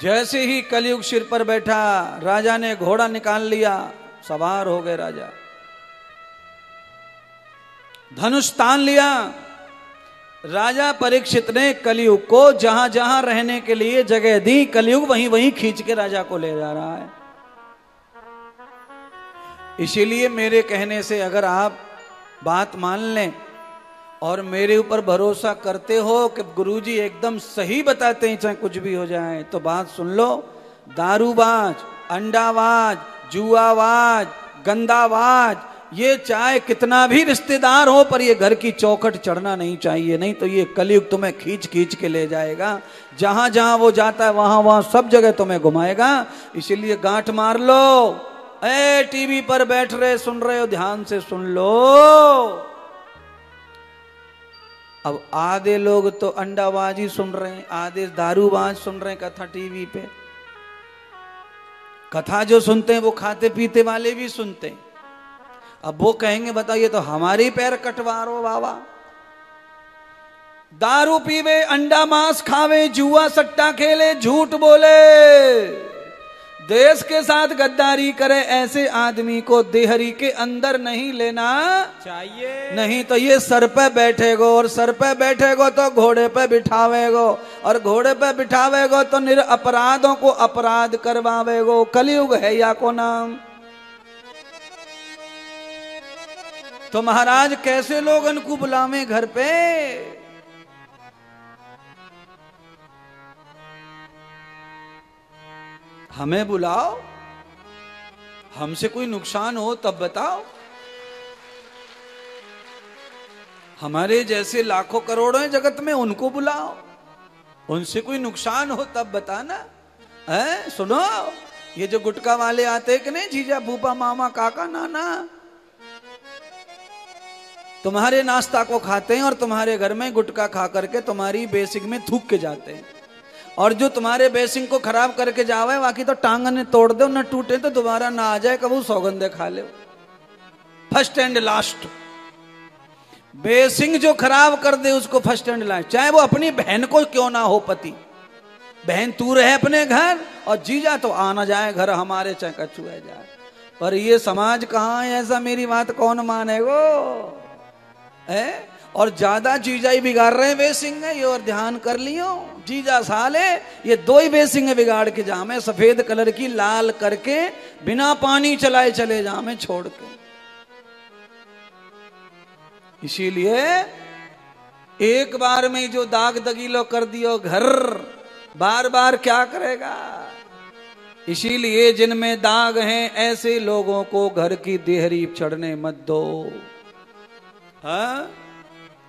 जैसे ही कलयुग सिर पर बैठा, राजा ने घोड़ा निकाल लिया, सवार हो गए राजा, धनुष तान लिया। राजा परीक्षित ने कलयुग को जहां जहां रहने के लिए जगह दी, कलयुग वहीं वहीं खींच के राजा को ले जा रहा है। इसीलिए मेरे कहने से अगर आप बात मान लें और मेरे ऊपर भरोसा करते हो कि गुरुजी एकदम सही बताते हैं चाहे कुछ भी हो जाए, तो बात सुन लो। दारूबाज, अंडाबाज, जुआबाज, गंदाबाज, ये चाहे कितना भी रिश्तेदार हो पर ये घर की चौखट चढ़ना नहीं चाहिए, नहीं तो ये कलयुग तुम्हें खींच खींच के ले जाएगा। जहां जहां वो जाता है वहां वहां सब जगह तुम्हें घुमाएगा। इसीलिए गांठ मार लो। ए टीवी पर बैठ रहे सुन रहे हो, ध्यान से सुन लो। अब आधे लोग तो अंडाबाजी सुन रहे हैं, आधे दारूबाज सुन रहे हैं कथा टीवी पे। कथा जो सुनते हैं वो खाते पीते वाले भी सुनते हैं। अब वो कहेंगे बताइए तो हमारी पैर कटवारो बाबा। दारू पीवे, अंडा मांस खावे, जुआ सट्टा खेले, झूठ बोले, देश के साथ गद्दारी करे, ऐसे आदमी को देहरी के अंदर नहीं लेना चाहिए। नहीं तो ये सर पे बैठेगो, और सर पे बैठेगो तो घोड़े पे बिठावेगो, और घोड़े पे बिठावेगो तो निरपराधों को अपराध करवावेगो। कलयुग है या को नाम। तो महाराज कैसे लोगन को बुलावे घर पे? हमें बुलाओ, हमसे कोई नुकसान हो तब बताओ। हमारे जैसे लाखों करोड़ों हैं जगत में, उनको बुलाओ। उनसे कोई नुकसान हो तब बताना है। सुनो, ये जो गुटखा वाले आते हैं कि नहीं, जीजा भूपा मामा काका नाना, तुम्हारे नाश्ता को खाते हैं और तुम्हारे घर में गुटखा खा करके तुम्हारी बेसिंग में थूक के जाते हैं। और जो तुम्हारे बेसिंग को खराब करके जावे, बाकी तो टांगन तोड़ दो, न टूटे तो दोबारा ना आ जाए, कबू सौगंधे खा ले। First and last. बेसिंग जो खराब कर दे उसको फर्स्ट एंड लास्ट, चाहे वो अपनी बहन को क्यों ना हो पति। बहन तू रहे अपने घर और जीजा तो आना जाए घर हमारे, चाहे कछुआ जाए। पर ये समाज कहाँ है ऐसा? मेरी बात कौन मानेगो है? और ज्यादा जीजा ही बिगाड़ रहे हैं बेसिंग है ये, और ध्यान कर लियो जीजा साले ये दो ही बेसिंग बिगाड़ के जामे, सफेद कलर की लाल करके बिना पानी चलाए चले जामे छोड़ के। इसीलिए एक बार में जो दाग दगीलो कर दियो घर, बार बार क्या करेगा? इसीलिए जिनमें दाग हैं ऐसे लोगों को घर की देहरी चढ़ने मत दो। हाँ,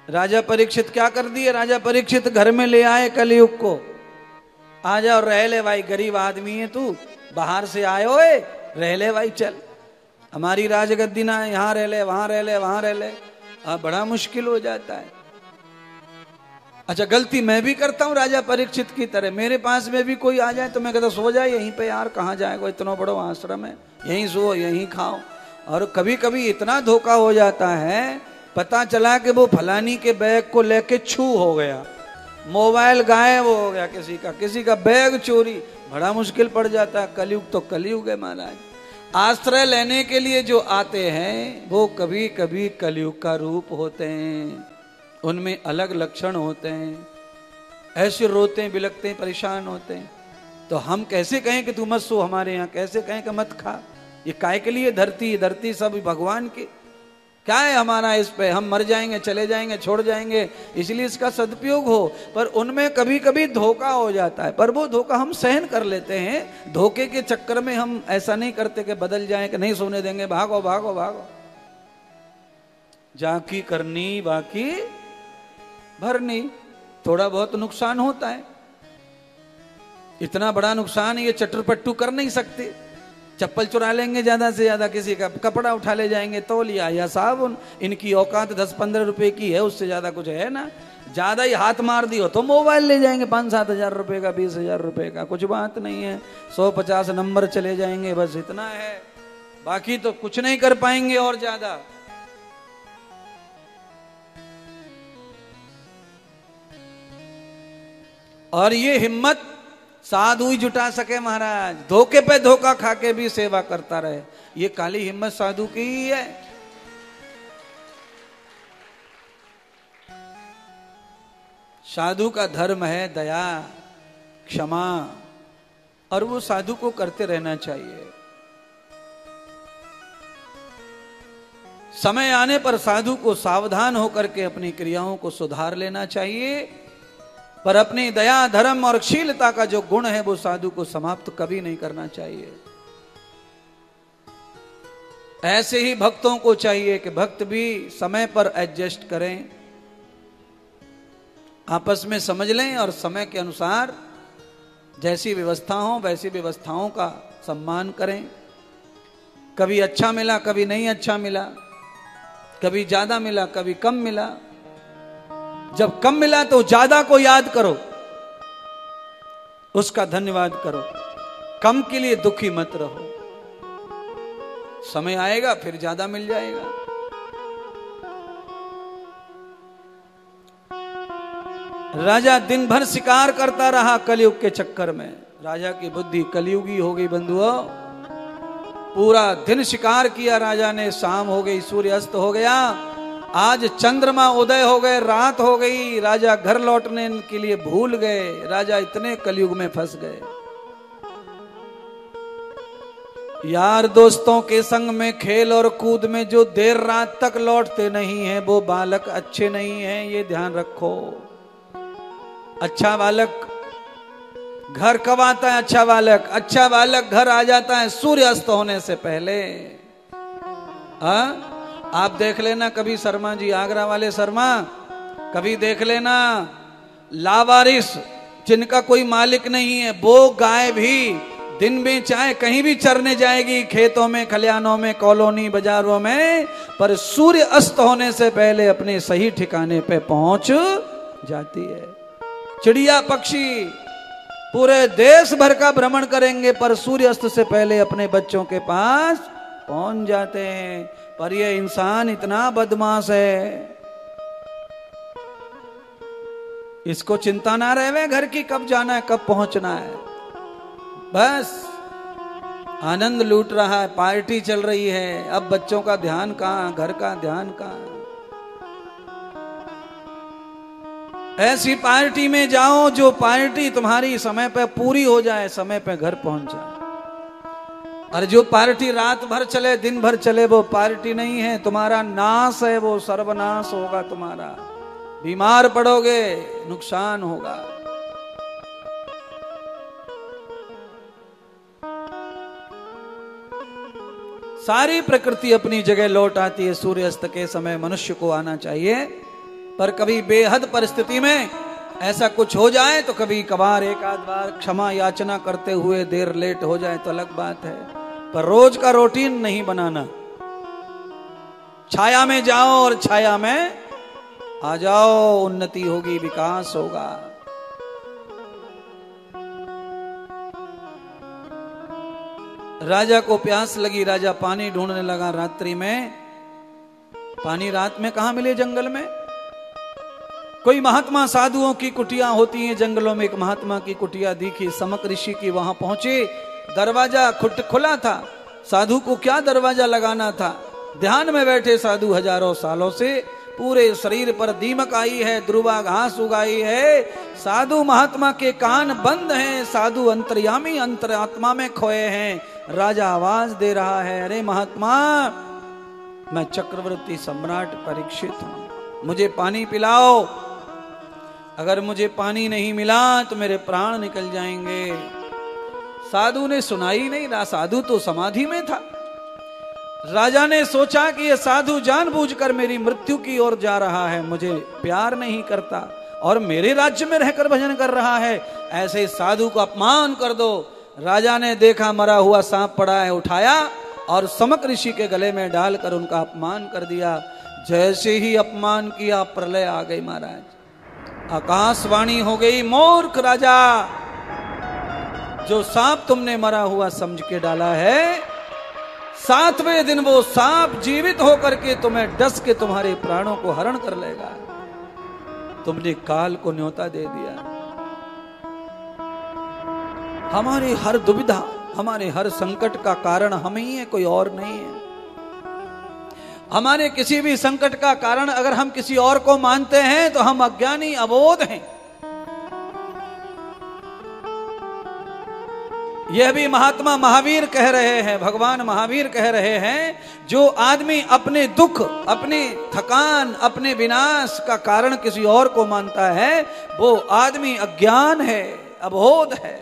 राजा परीक्षित क्या कर दिए? राजा परीक्षित घर में ले आए कलयुग को। आ जाओ रह ले भाई, गरीब आदमी है तू, बाहर से आयो है, रह ले भाई, चल हमारी राजगद्दी ना, यहाँ रह ले, वहां रह ले, वहां रह ले। बड़ा मुश्किल हो जाता है। अच्छा, गलती मैं भी करता हूँ राजा परीक्षित की तरह। मेरे पास में भी कोई आ जाए तो मैं कहता सो जाए यहीं पे यार, कहाँ जाएगा, इतना बड़ा आश्रम है, यहीं सो यहीं खाओ। और कभी कभी इतना धोखा हो जाता है, पता चला कि वो फलानी के बैग को लेके छू हो गया, मोबाइल गायब हो गया किसी का बैग चोरी, बड़ा मुश्किल पड़ जाता है। कलयुग तो कलयुग है महाराज। आश्रय लेने के लिए जो आते हैं वो कभी कभी कलयुग का रूप होते हैं, उनमें अलग लक्षण होते हैं, ऐसे रोते हैं, बिलखते हैं, परेशान होते हैं। तो हम कैसे कहें कि तू मत सो हमारे यहाँ, कैसे कहें कि मत खा? ये काय के लिए? धरती सब भगवान की, क्या है हमारा इस पे? हम मर जाएंगे, चले जाएंगे, छोड़ जाएंगे, इसलिए इसका सदुपयोग हो। पर उनमें कभी कभी धोखा हो जाता है, पर वो धोखा हम सहन कर लेते हैं। धोखे के चक्कर में हम ऐसा नहीं करते कि बदल जाए, कि नहीं सोने देंगे, भागो भागो भागो। जाकी करनी बाकी भरनी। थोड़ा बहुत नुकसान होता है, इतना बड़ा नुकसान ये चटरपट्टू कर नहीं सकते। चप्पल चुरा लेंगे ज्यादा से ज्यादा, किसी का कपड़ा उठा ले जाएंगे, तौलिया या साबुन, इनकी औकात 10-15 रुपए की है, उससे ज्यादा कुछ है ना। ज्यादा ही हाथ मार दियो तो मोबाइल ले जाएंगे 5-7 हजार रुपए का, 20 हजार रुपए का, कुछ बात नहीं है। 150 नंबर चले जाएंगे, बस इतना है, बाकी तो कुछ नहीं कर पाएंगे और ज्यादा। और ये हिम्मत साधु ही जुटा सके महाराज, धोखे पे धोखा खा के भी सेवा करता रहे। ये काली हिम्मत साधु की ही है। साधु का धर्म है दया, क्षमा, और वो साधु को करते रहना चाहिए। समय आने पर साधु को सावधान होकर के अपनी क्रियाओं को सुधार लेना चाहिए, पर अपनी दया, धर्म और शीलता का जो गुण है वो साधु को समाप्त कभी नहीं करना चाहिए। ऐसे ही भक्तों को चाहिए कि भक्त भी समय पर एडजस्ट करें, आपस में समझ लें और समय के अनुसार जैसी व्यवस्था हो वैसी व्यवस्थाओं का सम्मान करें। कभी अच्छा मिला, कभी नहीं अच्छा मिला, कभी ज्यादा मिला, कभी कम मिला। जब कम मिला तो ज्यादा को याद करो, उसका धन्यवाद करो, कम के लिए दुखी मत रहो। समय आएगा फिर ज्यादा मिल जाएगा। राजा दिन भर शिकार करता रहा कलयुग के चक्कर में। राजा की बुद्धि कलयुगी हो गई बंधुओं। पूरा दिन शिकार किया राजा ने, शाम हो गई, सूर्य अस्त हो गया, आज चंद्रमा उदय हो गए, रात हो गई, राजा घर लौटने के लिए भूल गए। राजा इतने कलयुग में फंस गए। यार दोस्तों के संग में खेल और कूद में जो देर रात तक लौटते नहीं हैं वो बालक अच्छे नहीं हैं, ये ध्यान रखो। अच्छा बालक घर कब आता है? अच्छा बालक घर आ जाता है सूर्य अस्त होने से पहले। आप देख लेना कभी शर्मा जी, आगरा वाले शर्मा, कभी देख लेना लावारिस जिनका कोई मालिक नहीं है, वो गाय भी दिन में चाहे कहीं भी चरने जाएगी, खेतों में, खलिहानों में, कॉलोनी, बाजारों में, पर सूर्य अस्त होने से पहले अपने सही ठिकाने पे पहुंच जाती है। चिड़िया पक्षी पूरे देश भर का भ्रमण करेंगे पर सूर्य अस्त से पहले अपने बच्चों के पास पहुंच जाते हैं। पर ये इंसान इतना बदमाश है, इसको चिंता ना रहे घर की, कब जाना है, कब पहुंचना है, बस आनंद लूट रहा है, पार्टी चल रही है। अब बच्चों का ध्यान कहां, घर का ध्यान कहां। ऐसी पार्टी में जाओ जो पार्टी तुम्हारी समय पे पूरी हो जाए, समय पे घर पहुंच जाए। और जो पार्टी रात भर चले, दिन भर चले, वो पार्टी नहीं है, तुम्हारा नाश है, वो सर्वनाश होगा तुम्हारा। बीमार पड़ोगे, नुकसान होगा। सारी प्रकृति अपनी जगह लौट आती है। सूर्यास्त के समय मनुष्य को आना चाहिए, पर कभी बेहद परिस्थिति में ऐसा कुछ हो जाए तो कभी कभार एक आध बार क्षमा याचना करते हुए देर लेट हो जाए तो अलग बात है, पर रोज का रूटीन नहीं बनाना। छाया में जाओ और छाया में आ जाओ, उन्नति होगी, विकास होगा। राजा को प्यास लगी, राजा पानी ढूंढने लगा रात्रि में। पानी रात में कहां मिले? जंगल में। कोई महात्मा साधुओं की कुटिया होती हैं जंगलों में, एक महात्मा की कुटिया दिखी, समक ऋषि की, वहां पहुंचे। दरवाजा खुला था। साधु को क्या दरवाजा लगाना था? ध्यान में बैठे साधु हजारों सालों से, पूरे शरीर पर दीमक आई है, ध्रुवा घास उगाई है। साधु महात्मा के कान बंद हैं, साधु अंतर्यामी अंतरात्मा में खोए हैं। राजा आवाज दे रहा है, अरे महात्मा, मैं चक्रवर्ती सम्राट परीक्षित हूं, मुझे पानी पिलाओ। अगर मुझे पानी नहीं मिला तो मेरे प्राण निकल जाएंगे। साधु ने सुनाई नहीं रहा, साधु तो समाधि में था। राजा ने सोचा कि यह साधु जानबूझकर मेरी मृत्यु की ओर जा रहा है, मुझे प्यार नहीं करता और मेरे राज्य में रहकर भजन कर रहा है, ऐसे साधु को अपमान कर दो। राजा ने देखा मरा हुआ सांप पड़ा है, उठाया और समक ऋषि के गले में डालकर उनका अपमान कर दिया। जैसे ही अपमान किया, प्रलय आ गई महाराज, आकाशवाणी हो गई, मूर्ख राजा, जो सांप तुमने मरा हुआ समझ के डाला है, 7वें दिन वो सांप जीवित होकर के तुम्हें डस के तुम्हारे प्राणों को हरण कर लेगा। तुमने काल को न्योता दे दिया। हमारी हर दुविधा, हमारे हर संकट का कारण हम ही है, कोई और नहीं है। हमारे किसी भी संकट का कारण अगर हम किसी और को मानते हैं तो हम अज्ञानी, अबोध हैं। यह भी महात्मा महावीर कह रहे हैं, भगवान महावीर कह रहे हैं, जो आदमी अपने दुख, अपनी थकान, अपने विनाश का कारण किसी और को मानता है, वो आदमी अज्ञान है, अबोध है।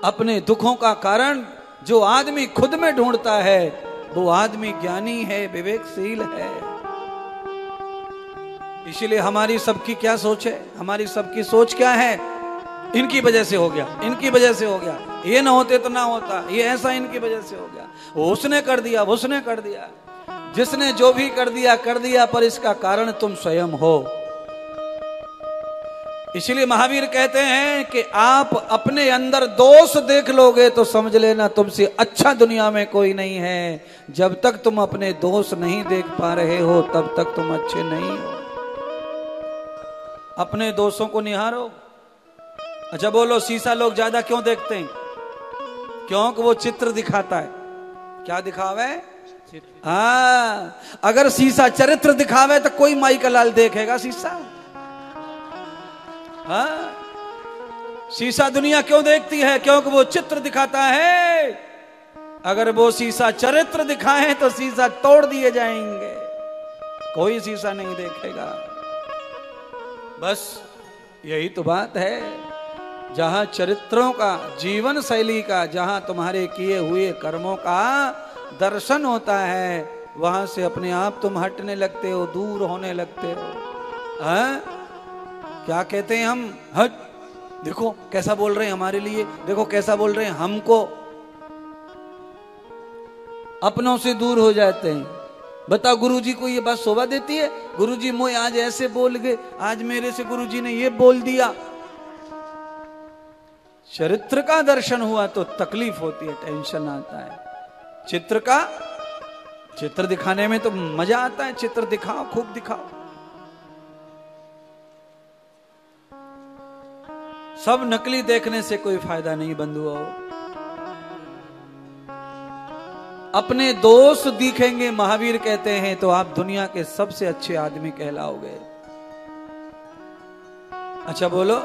अपने दुखों का कारण जो आदमी खुद में ढूंढता है, वो आदमी ज्ञानी है, विवेकशील है। इसलिए हमारी सबकी क्या सोच है? हमारी सबकी सोच क्या है? इनकी वजह से हो गया, इनकी वजह से हो गया, ये ना होते तो ना होता, ये ऐसा इनकी वजह से हो गया, उसने कर दिया, उसने कर दिया। जिसने जो भी कर दिया, पर इसका कारण तुम स्वयं हो। इसलिए महावीर कहते हैं कि आप अपने अंदर दोष देख लोगे तो समझ लेना तुमसे अच्छा दुनिया में कोई नहीं है। जब तक तुम अपने दोष नहीं देख पा रहे हो, तब तक तुम अच्छे नहीं हो। अपने दोषों को निहारो। अच्छा बोलो, शीशा लोग ज्यादा क्यों देखते हैं? क्योंकि वो चित्र दिखाता है। क्या दिखावे? हाँ, अगर शीशा चरित्र दिखावे तो कोई माई का लाल देखेगा शीशा? हाँ, शीशा दुनिया क्यों देखती है? क्योंकि वो चित्र दिखाता है। अगर वो शीशा चरित्र दिखाए तो शीशा तोड़ दिए जाएंगे, कोई शीशा नहीं देखेगा। बस यही तो बात है। जहां चरित्रों का, जीवन शैली का, जहां तुम्हारे किए हुए कर्मों का दर्शन होता है, वहां से अपने आप तुम हटने लगते हो, दूर होने लगते हो। हाँ? क्या कहते हैं हम? हट, देखो कैसा बोल रहे हैं हमारे लिए, देखो कैसा बोल रहे हैं हमको। अपनों से दूर हो जाते हैं। बताओ, गुरुजी को ये बात शोभा देती है? गुरुजी मोए आज ऐसे बोल गए, आज मेरे से गुरुजी ने ये बोल दिया। चरित्र का दर्शन हुआ तो तकलीफ होती है, टेंशन आता है। चित्र दिखाने में तो मजा आता है। चित्र दिखाओ, खूब दिखाओ। सब नकली देखने से कोई फायदा नहीं बंधुओं। अपने दोष दिखेंगे, महावीर कहते हैं, तो आप दुनिया के सबसे अच्छे आदमी कहलाओगे। अच्छा बोलो,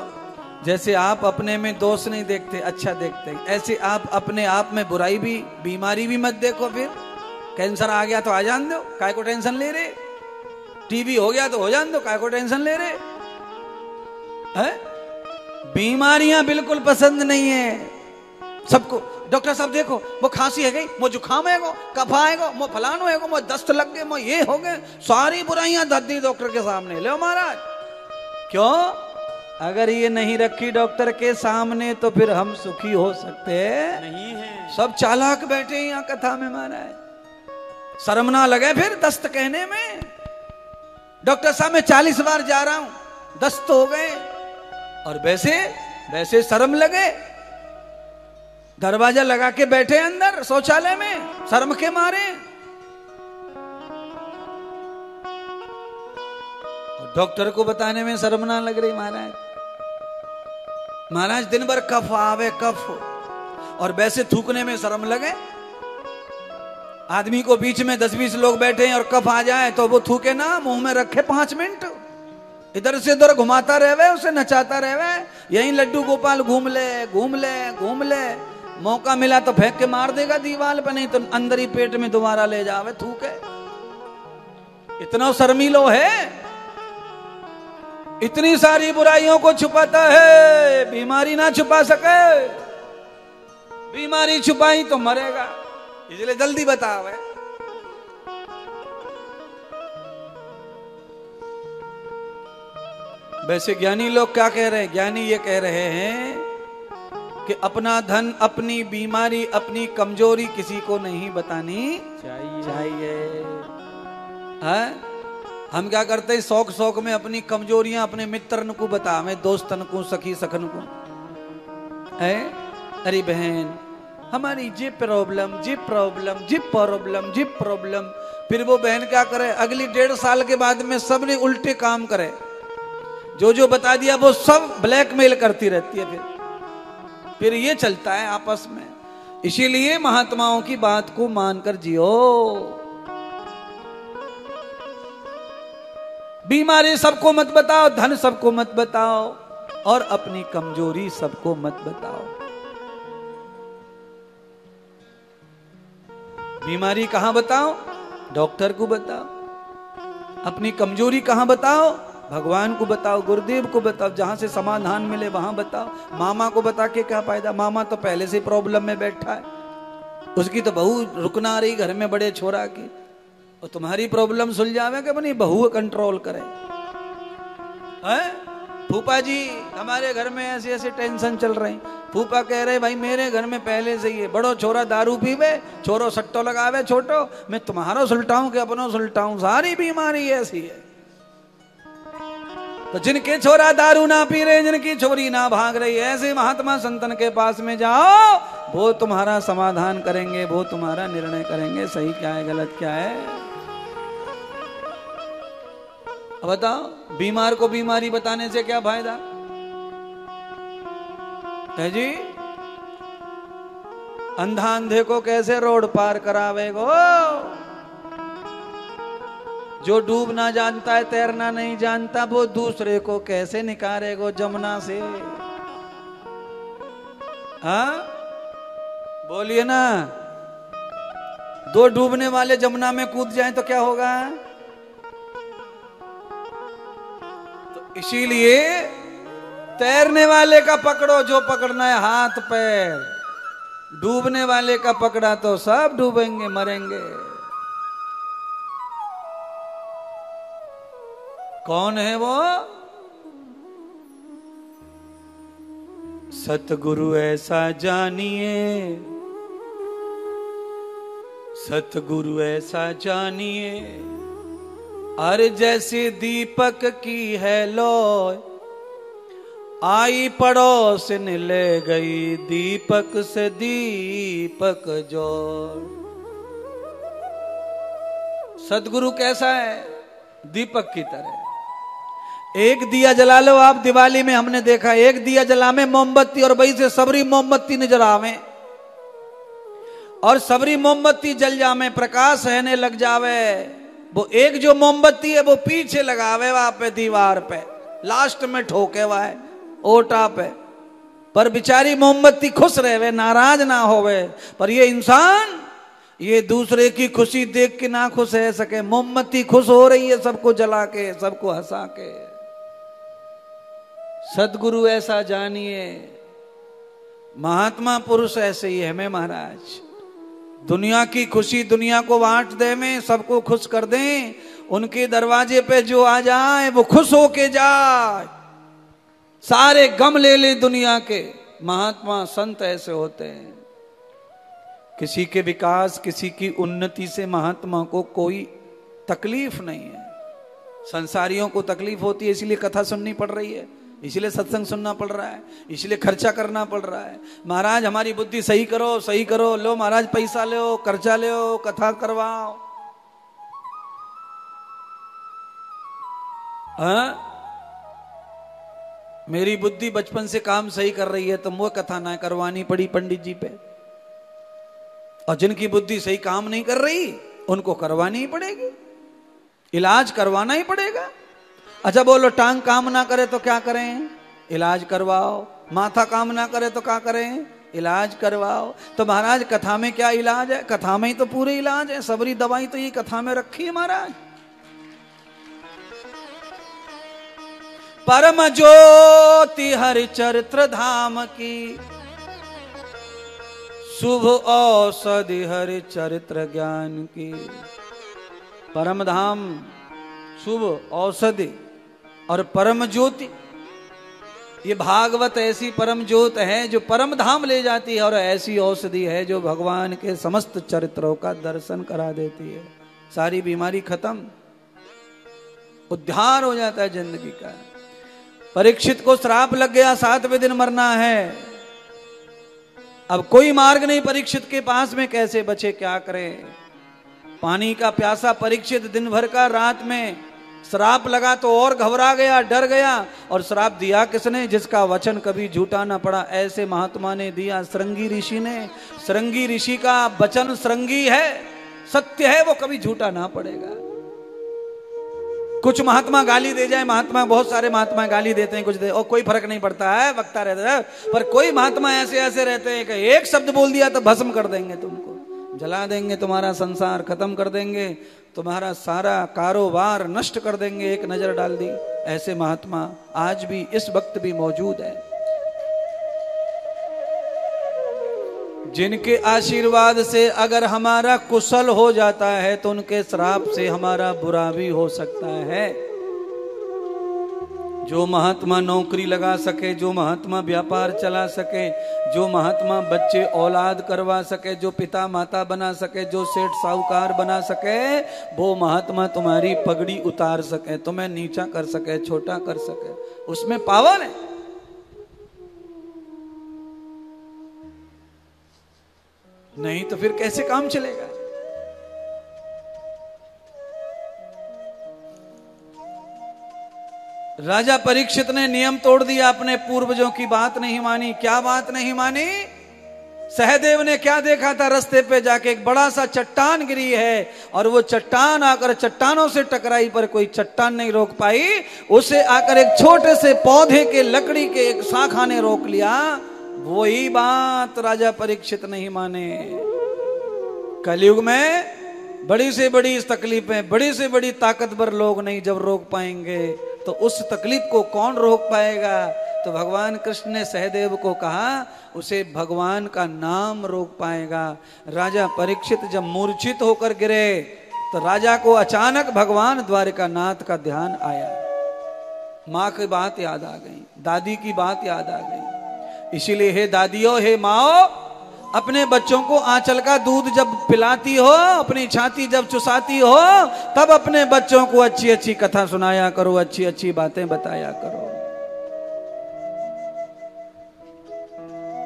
जैसे आप अपने में दोष नहीं देखते, अच्छा देखते, ऐसे आप अपने आप में बुराई भी, बीमारी भी मत देखो। फिर कैंसर आ गया तो आ जान दो, काय को टेंशन ले रहे? टीबी हो गया तो हो जान दो, काय को टेंशन ले रहे हैं? बीमारियां बिल्कुल पसंद नहीं है सबको। डॉक्टर साहब देखो, वो खांसी है गई, वो जुकाम है, वो कफ आएगा, वो फलानो है, वो दस्त लग गए, वो ये हो गए, सारी बुराइयां धर दी डॉक्टर के सामने। ले महाराज, क्यों? अगर ये नहीं रखी डॉक्टर के सामने तो फिर हम सुखी हो सकते नहीं है। सब चालाक बैठे हैं यहाँ कथा में महाराज। शर्म ना लगे फिर दस्त कहने में? डॉक्टर साहब मैं 40 बार जा रहा हूं, दस्त हो गए, और वैसे शर्म लगे? दरवाजा लगा के बैठे अंदर शौचालय में, शर्म के मारे। और डॉक्टर को बताने में शर्म ना लग रही महाराज। महाराज दिन भर कफ आवे, कफ, और वैसे थूकने में शर्म लगे? आदमी को बीच में 10-20 लोग बैठे हैं और कफ आ जाए तो वो थूके ना, मुंह में रखे 5 मिनट, इधर से उधर घुमाता रहे, उसे नचाता रहे। यही लड्डू गोपाल घूम ले, घूम ले, घूम ले, मौका मिला तो फेंक के मार देगा दीवार पे, नहीं तो अंदर ही पेट में दोबारा ले जावे थूके। इतना शर्मीलो है, इतनी सारी बुराइयों को छुपाता है, बीमारी ना छुपा सके। बीमारी छुपाई तो मरेगा, इसलिए जल्दी बतावे। वैसे ज्ञानी लोग क्या कह रहे हैं? ज्ञानी ये कह रहे हैं कि अपना धन, अपनी बीमारी, अपनी कमजोरी किसी को नहीं बतानी चाहिए। हम क्या करते हैं? शौक में अपनी कमजोरियां अपने मित्रन को बतावे, दोस्तन को, सखी सखन को। अरे बहन, हमारी जी प्रॉब्लम, जी प्रॉब्लम, जी प्रॉब्लम, जी प्रॉब्लम। फिर वो बहन क्या करे? अगली 1.5 साल के बाद में सबने उल्टे काम करे, जो बता दिया वो सब ब्लैकमेल करती रहती है। फिर ये चलता है आपस में। इसीलिए महात्माओं की बात को मानकर जियो। बीमारी सबको मत बताओ, धन सबको मत बताओ, और अपनी कमजोरी सबको मत बताओ। बीमारी कहां बताओ? डॉक्टर को बताओ। अपनी कमजोरी कहां बताओ? भगवान को बताओ, गुरुदेव को बताओ, जहां से समाधान मिले वहां बताओ। मामा को बता के क्या फायदा? मामा तो पहले से प्रॉब्लम में बैठा है, उसकी तो बहू रुकना रही घर में बड़े छोरा की, और तुम्हारी प्रॉब्लम सुलझावे कि बनी बहू कंट्रोल करे? हैं? फूफा जी हमारे घर में ऐसे ऐसे टेंशन चल रहे हैं। फूफा कह रहे भाई मेरे घर में पहले से ही है, बड़ो छोरा दारू पीवे, छोरो सट्टो लगावे, छोटो मैं तुम्हारो सुलटाऊं कि अपनो सुलटाऊं, सारी बीमारी ऐसी है। तो जिनके छोरा दारू ना पी रहे, जिनकी छोरी ना भाग रही, ऐसे महात्मा संतन के पास में जाओ, वो तुम्हारा समाधान करेंगे, वो तुम्हारा निर्णय करेंगे, सही क्या है गलत क्या है। अब बताओ, बीमार को बीमारी बताने से क्या फायदा है जी? अंधा अंधे को कैसे रोड पार करावेगो? जो डूब ना जानता है, तैरना नहीं जानता, वो दूसरे को कैसे निकालेगो जमुना से? हाँ बोलिए ना। दो डूबने वाले जमुना में कूद जाएं तो क्या होगा? तो इसीलिए तैरने वाले का पकड़ो जो पकड़ना है हाथ पैर, डूबने वाले का पकड़ा तो सब डूबेंगे, मरेंगे। कौन है वो? सतगुरु ऐसा जानिए, सतगुरु ऐसा जानिए, अरे जैसे दीपक की है लो, आई पड़ोसन ले गई दीपक से दीपक जोड़। सतगुरु कैसा है? दीपक की तरह। एक दिया जला लो आप दिवाली में, हमने देखा एक दिया जला में मोमबत्ती और वही से सबरी मोमबत्ती नजर आवे, और सबरी मोमबत्ती जल जावे, प्रकाश रहने लग जावे। वो एक जो मोमबत्ती है वो पीछे लगावे वहां पे दीवार पे, लास्ट में ठोके हुआ है ओटा पे, पर बिचारी मोमबत्ती खुश रहे, नाराज ना होवे। पर ये इंसान ये दूसरे की खुशी देख के ना खुश रह सके। मोमबत्ती खुश हो रही है सबको जला के, सबको हंसा के। सदगुरु ऐसा जानिए, महात्मा पुरुष ऐसे ही है। मैं महाराज दुनिया की खुशी दुनिया को बांट दे, में सबको खुश कर दें, उनके दरवाजे पे जो आ जाए वो खुश होके जाए, सारे गम ले ले दुनिया के। महात्मा संत ऐसे होते हैं। किसी के विकास किसी की उन्नति से महात्मा को कोई तकलीफ नहीं है। संसारियों को तकलीफ होती है, इसलिए कथा सुननी पड़ रही है, इसलिए सत्संग सुनना पड़ रहा है, इसलिए खर्चा करना पड़ रहा है। महाराज हमारी बुद्धि सही करो, सही करो। लो महाराज पैसा लो, खर्चा लो, कथा करवाओ। हाँ मेरी बुद्धि बचपन से काम सही कर रही है तो वो कथा ना करवानी पड़ी पंडित जी पे, और जिनकी बुद्धि सही काम नहीं कर रही उनको करवानी ही पड़ेगी, इलाज करवाना ही पड़ेगा। अच्छा बोलो, टांग काम ना करे तो क्या करें? इलाज करवाओ। माथा काम ना करे तो क्या करें? इलाज करवाओ। तो महाराज कथा में क्या इलाज है? कथा में ही तो पूरे इलाज है। सबरी दवाई तो ये कथा में रखी है महाराज। परम ज्योति हरि चरित्र धाम की, शुभ औषधि हरि चरित्र ज्ञान की। परम धाम, शुभ औषधि और परम ज्योति, ये भागवत ऐसी परम ज्योत है जो परम धाम ले जाती है, और ऐसी औषधि है जो भगवान के समस्त चरित्रों का दर्शन करा देती है। सारी बीमारी खत्म, उद्धार हो जाता है जिंदगी का। परीक्षित को श्राप लग गया, 7वें दिन मरना है। अब कोई मार्ग नहीं परीक्षित के पास में, कैसे बचे, क्या करें? पानी का प्यासा परीक्षित दिन भर का, रात में श्राप लगा तो और घबरा गया, डर गया। और श्राप दिया किसने? जिसका वचन कभी झूठा ना पड़ा, ऐसे महात्मा ने दिया, श्रृंगी ऋषि ने। श्रृंगी ऋषि का वचन श्रृंगी है, सत्य है, वो कभी झूठा ना पड़ेगा। कुछ महात्मा गाली दे जाए, महात्मा बहुत सारे महात्मा गाली देते हैं, कुछ दे और कोई फर्क नहीं पड़ता है, बकता रहता है। पर कोई महात्मा ऐसे ऐसे रहते हैं कि एक शब्द बोल दिया तो भस्म कर देंगे, तुमको जला देंगे, तुम्हारा संसार खत्म कर देंगे, तुम्हारा सारा कारोबार नष्ट कर देंगे, एक नजर डाल दी। ऐसे महात्मा आज भी इस वक्त भी मौजूद है, जिनके आशीर्वाद से अगर हमारा कुशल हो जाता है तो उनके श्राप से हमारा बुरा भी हो सकता है। जो महात्मा नौकरी लगा सके, जो महात्मा व्यापार चला सके, जो महात्मा बच्चे औलाद करवा सके, जो पिता माता बना सके, जो सेठ साहूकार बना सके, वो महात्मा तुम्हारी पगड़ी उतार सके, तुम्हें नीचा कर सके, छोटा कर सके, उसमें पावर है। नहीं तो फिर कैसे काम चलेगा? राजा परीक्षित ने नियम तोड़ दिया, अपने पूर्वजों की बात नहीं मानी। क्या बात नहीं मानी? सहदेव ने क्या देखा था रास्ते पे जाके? एक बड़ा सा चट्टान गिरी है और वो चट्टान आकर चट्टानों से टकराई, पर कोई चट्टान नहीं रोक पाई। उसे आकर एक छोटे से पौधे के लकड़ी के एक शाखा ने रोक लिया। वही बात राजा परीक्षित नहीं माने। कलयुग में बड़ी से बड़ी तकलीफें, बड़ी से बड़ी ताकतवर लोग नहीं जब रोक पाएंगे तो उस तकलीफ को कौन रोक पाएगा? तो भगवान कृष्ण ने सहदेव को कहा उसे भगवान का नाम रोक पाएगा। राजा परीक्षित जब मूर्छित होकर गिरे तो राजा को अचानक भगवान द्वारिका नाथ का ध्यान आया। माँ की बात याद आ गई, दादी की बात याद आ गई। इसीलिए हे दादियों, हे माओ, अपने बच्चों को आंचल का दूध जब पिलाती हो, अपनी छाती जब चुसाती हो, तब अपने बच्चों को अच्छी अच्छी कथा सुनाया करो, अच्छी अच्छी बातें बताया करो।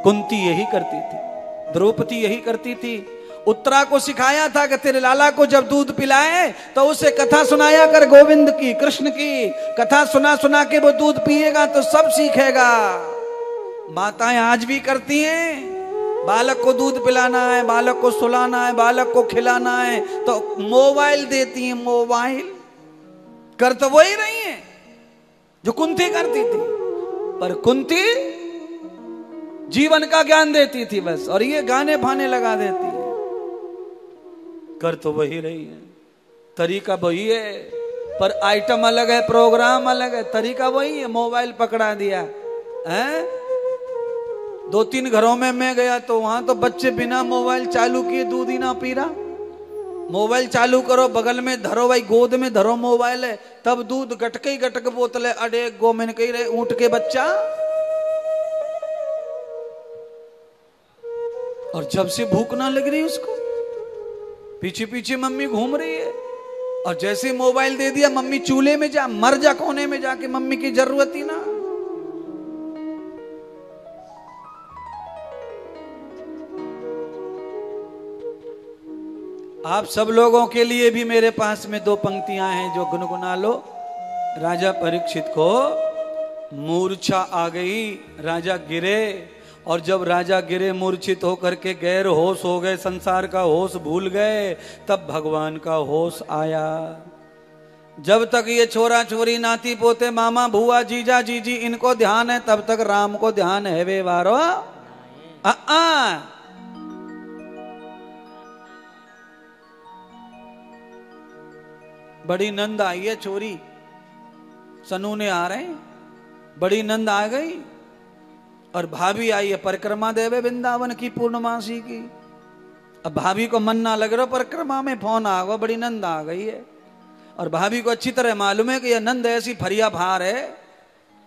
कुंती यही करती थी, द्रौपदी यही करती थी। उत्तरा को सिखाया था कि तेरे लाला को जब दूध पिलाए तो उसे कथा सुनाया कर, गोविंद की, कृष्ण की कथा सुना सुना के वो दूध पिएगा तो सब सीखेगा। माताएं आज भी करती हैं। बालक को दूध पिलाना है, बालक को सुलाना है, बालक को खिलाना है तो मोबाइल देती हैं। मोबाइल कर तो वही रही है जो कुंती करती थी, पर कुंती जीवन का ज्ञान देती थी बस, और ये गाने फाने लगा देती है। कर तो वही रही है, तरीका वही है, पर आइटम अलग है, प्रोग्राम अलग है, तरीका वही है। मोबाइल पकड़ा दिया है। 2-3 घरों में मैं गया तो वहां तो बच्चे बिना मोबाइल चालू किए दूध ही ना पी रहा। मोबाइल चालू करो, बगल में धरो, भाई गोद में धरो मोबाइल है, तब दूध गटके ही गटक बोतल है। अरे गो मैंने कही रहे ऊंट के बच्चा। और जब से भूख ना लग रही उसको, पीछे पीछे मम्मी घूम रही है, और जैसे मोबाइल दे दिया, मम्मी चूल्हे में जा, मर जा कोने में जाके, मम्मी की जरूरत ही ना। आप सब लोगों के लिए भी मेरे पास में 2 पंक्तियां हैं जो गुनगुना लो। राजा परीक्षित को मूर्छा आ गई, राजा गिरे, और जब राजा गिरे मूर्छित होकर के गैर होश हो गए, संसार का होश भूल गए, तब भगवान का होश आया। जब तक ये छोरा छोरी नाती पोते मामा भुआ जीजा जीजी इनको ध्यान है, तब तक राम को ध्यान है वे वारो। बड़ी नंद आई है छोरी, सनू ने आ रहे, बड़ी नंद आ गई, और भाभी आई है परिक्रमा देवे वृंदावन की पूर्णमासी की। अब भाभी को मन ना लग रहा, परिक्रमा में फोन आ गया, बड़ी नंद आ गई है। और भाभी को अच्छी तरह मालूम है कि यह नंद ऐसी फरिया भार है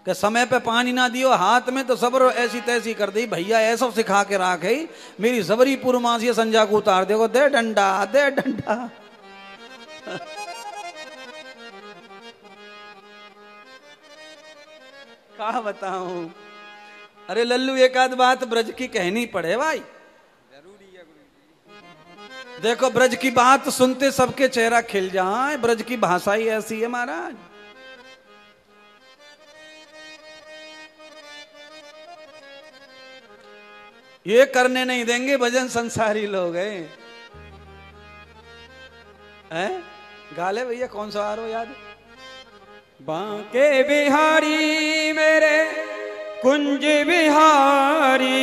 कि समय पे पानी ना दियो हाथ में तो सबर ऐसी तैसी कर दी। भैया ऐसा सिखा के राखे, मेरी सबरी पूर्णमासी संजा को उतार देगो, दे डंडा दे डंडा। क्या बताऊं? अरे लल्लू, एक आध बात ब्रज की कहनी पड़े भाई, जरूरी है गुरु। देखो ब्रज की बात सुनते सबके चेहरा खिल जाए, ब्रज की भाषा ही ऐसी है महाराज। ये करने नहीं देंगे भजन संसारी लोग हैं। गाले भैया कौन सा आ रहा हो याद? बांके बिहारी मेरे कुंज बिहारी,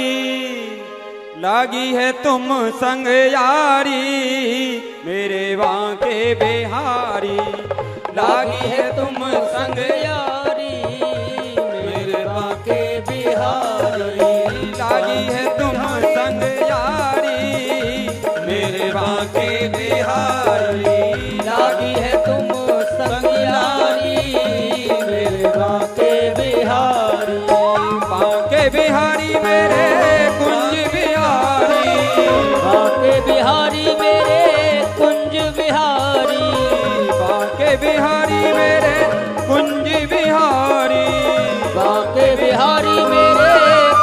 लागी है तुम संग यारी मेरे बांके बिहारी, लागी है तुम संग यारी मेरे बांके बिहारी, लागी है तुम संग यारी मेरे बांके बिहारी, लागी है तुम संग यारी मेरे बांके बिहारी, बांके बिहारी मेरे कुंज बिहारी, बांके बिहारी मेरे कुंज बिहारी, बांके बिहारी मेरे कुंज बिहारी, बांके बिहारी मेरे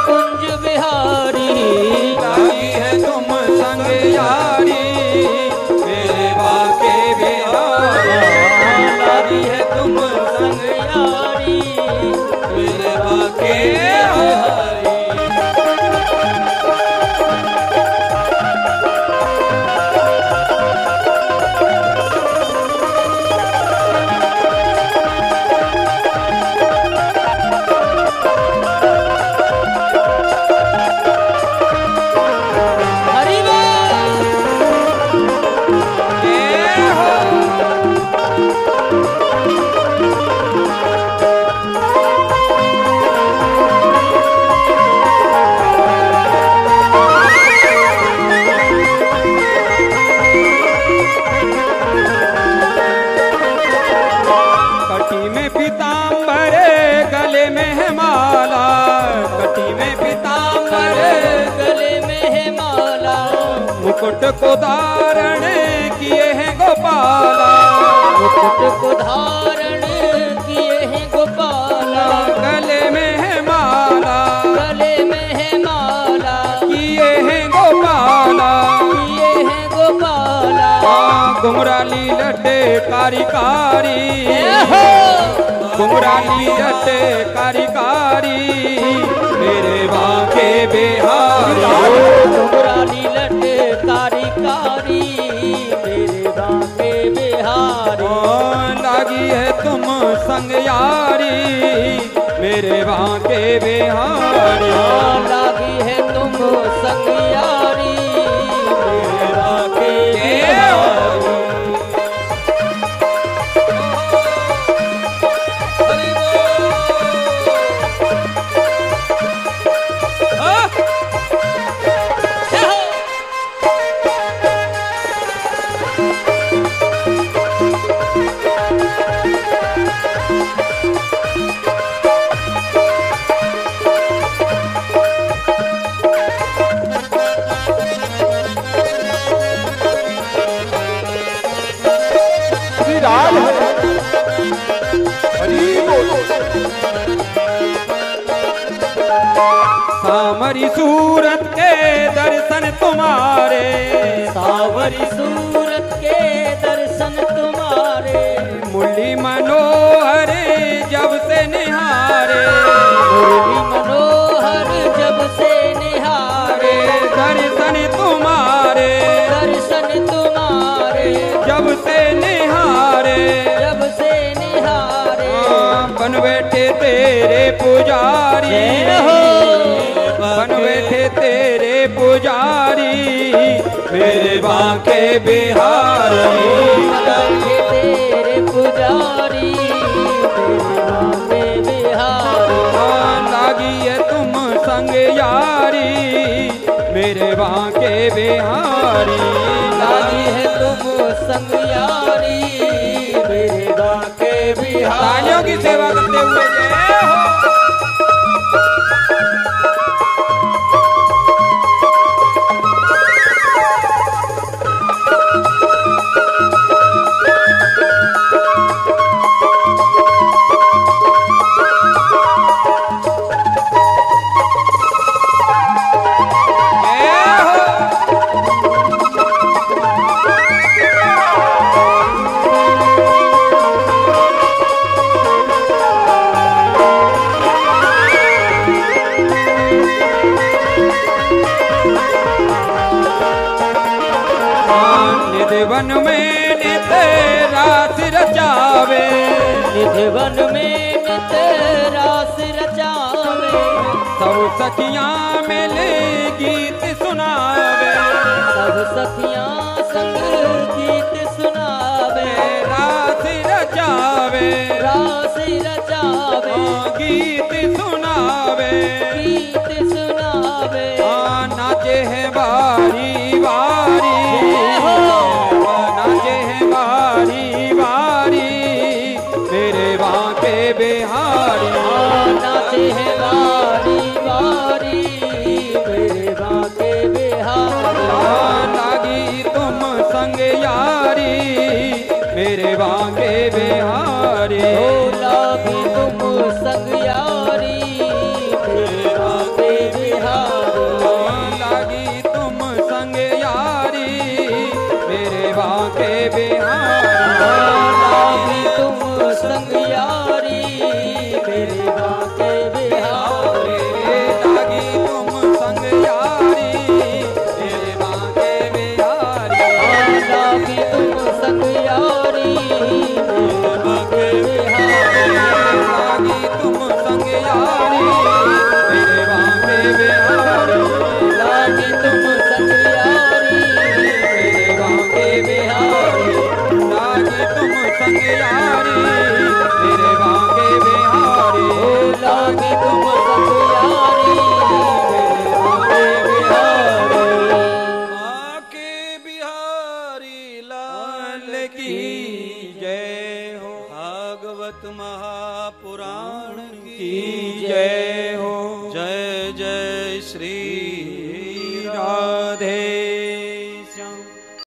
कुंज बिहारी, लागी है तुम संग यारी मेरे बांके बिहारी, लागी है तुम संग यारी मेरे बांके बिहारी। हरि बोल। कटी में पीताम्बर गले में है माला, कटी में पीताम्बर गले में है माला, मुकुट को धारण किए हैं गोपाला, मुकुट को धारण किए हैं गोपाला, गले में है माला गले में है माला, किए हैं गोपाला, किए हैं गोपाला, घुंघराली लटे कारी कारी, घुंघराली लटे कारी कारी मेरे बांके बिहारी, घुंघराली लट कारी कारी मेरे बांके बिहारी, लागी है तुम संग यारी मेरे बांके बिहारी, लागी है तुम संग यारी मेरे बांके बिहारी। विराज है हरि बोल। सामरी सूरत के दर्शन तुम्हारे, सावरी सूरत के दर्शन तुम्हारे, मुरली मनोहर जब से निहारे, मुरली मनोहर जब से निहारे, दर्शन तुम्हारे दर्शन तुम्हारे जब से निहारे, जब से निहारे, बन बैठे तेरे पुजारी, जय हो। बन बैठे तेरे पुजारी मेरे बांके बिहारी, लागे तेरे पुजारी मेरे बांके बिहारी, लागी है तुम संग यारी मेरे बांके बिहारी, लागी है तुम संग यारी मेरे बांके बिहारी। तालियों की सेवा करते हुए जय हो। नित रास रचावे निधि वन में नित रास रचावे सब सखियां मिले गीत सुनावे सब सखियां संग गीत सुनावे रास रचावे रास रचावे गीत सुनावे गीत सुनावे नाचे है बारी बारी नाचे है बारी बारी मेरे बांके बिहारी नाचे है बारी बारी मेरे बांके बिहारी लागी तुम संग यारी मेरे बांके बिहारी लागी तुम संग यारी मेरे बांके बिहारी लागी तुम संग यारी मेरे बांके बिहारी लागी तुम संग यारी मेरे बांके बिहारी लागी तुम संग यारी मेरे बांके बिहारी लागी तुम संग यारी मेरे बांके बिहारी लागी तुम संग यारी मेरे बांके बिहारी लागी तुम संग यारी मेरे बांके बिहारी लागी तुम संग यारी मेरे बांके बिहारी लागी तुम संग यारी मेरे बांके बिहारी बांके बिहारी लाल की जय हो भागवत महापुराण की जय हो।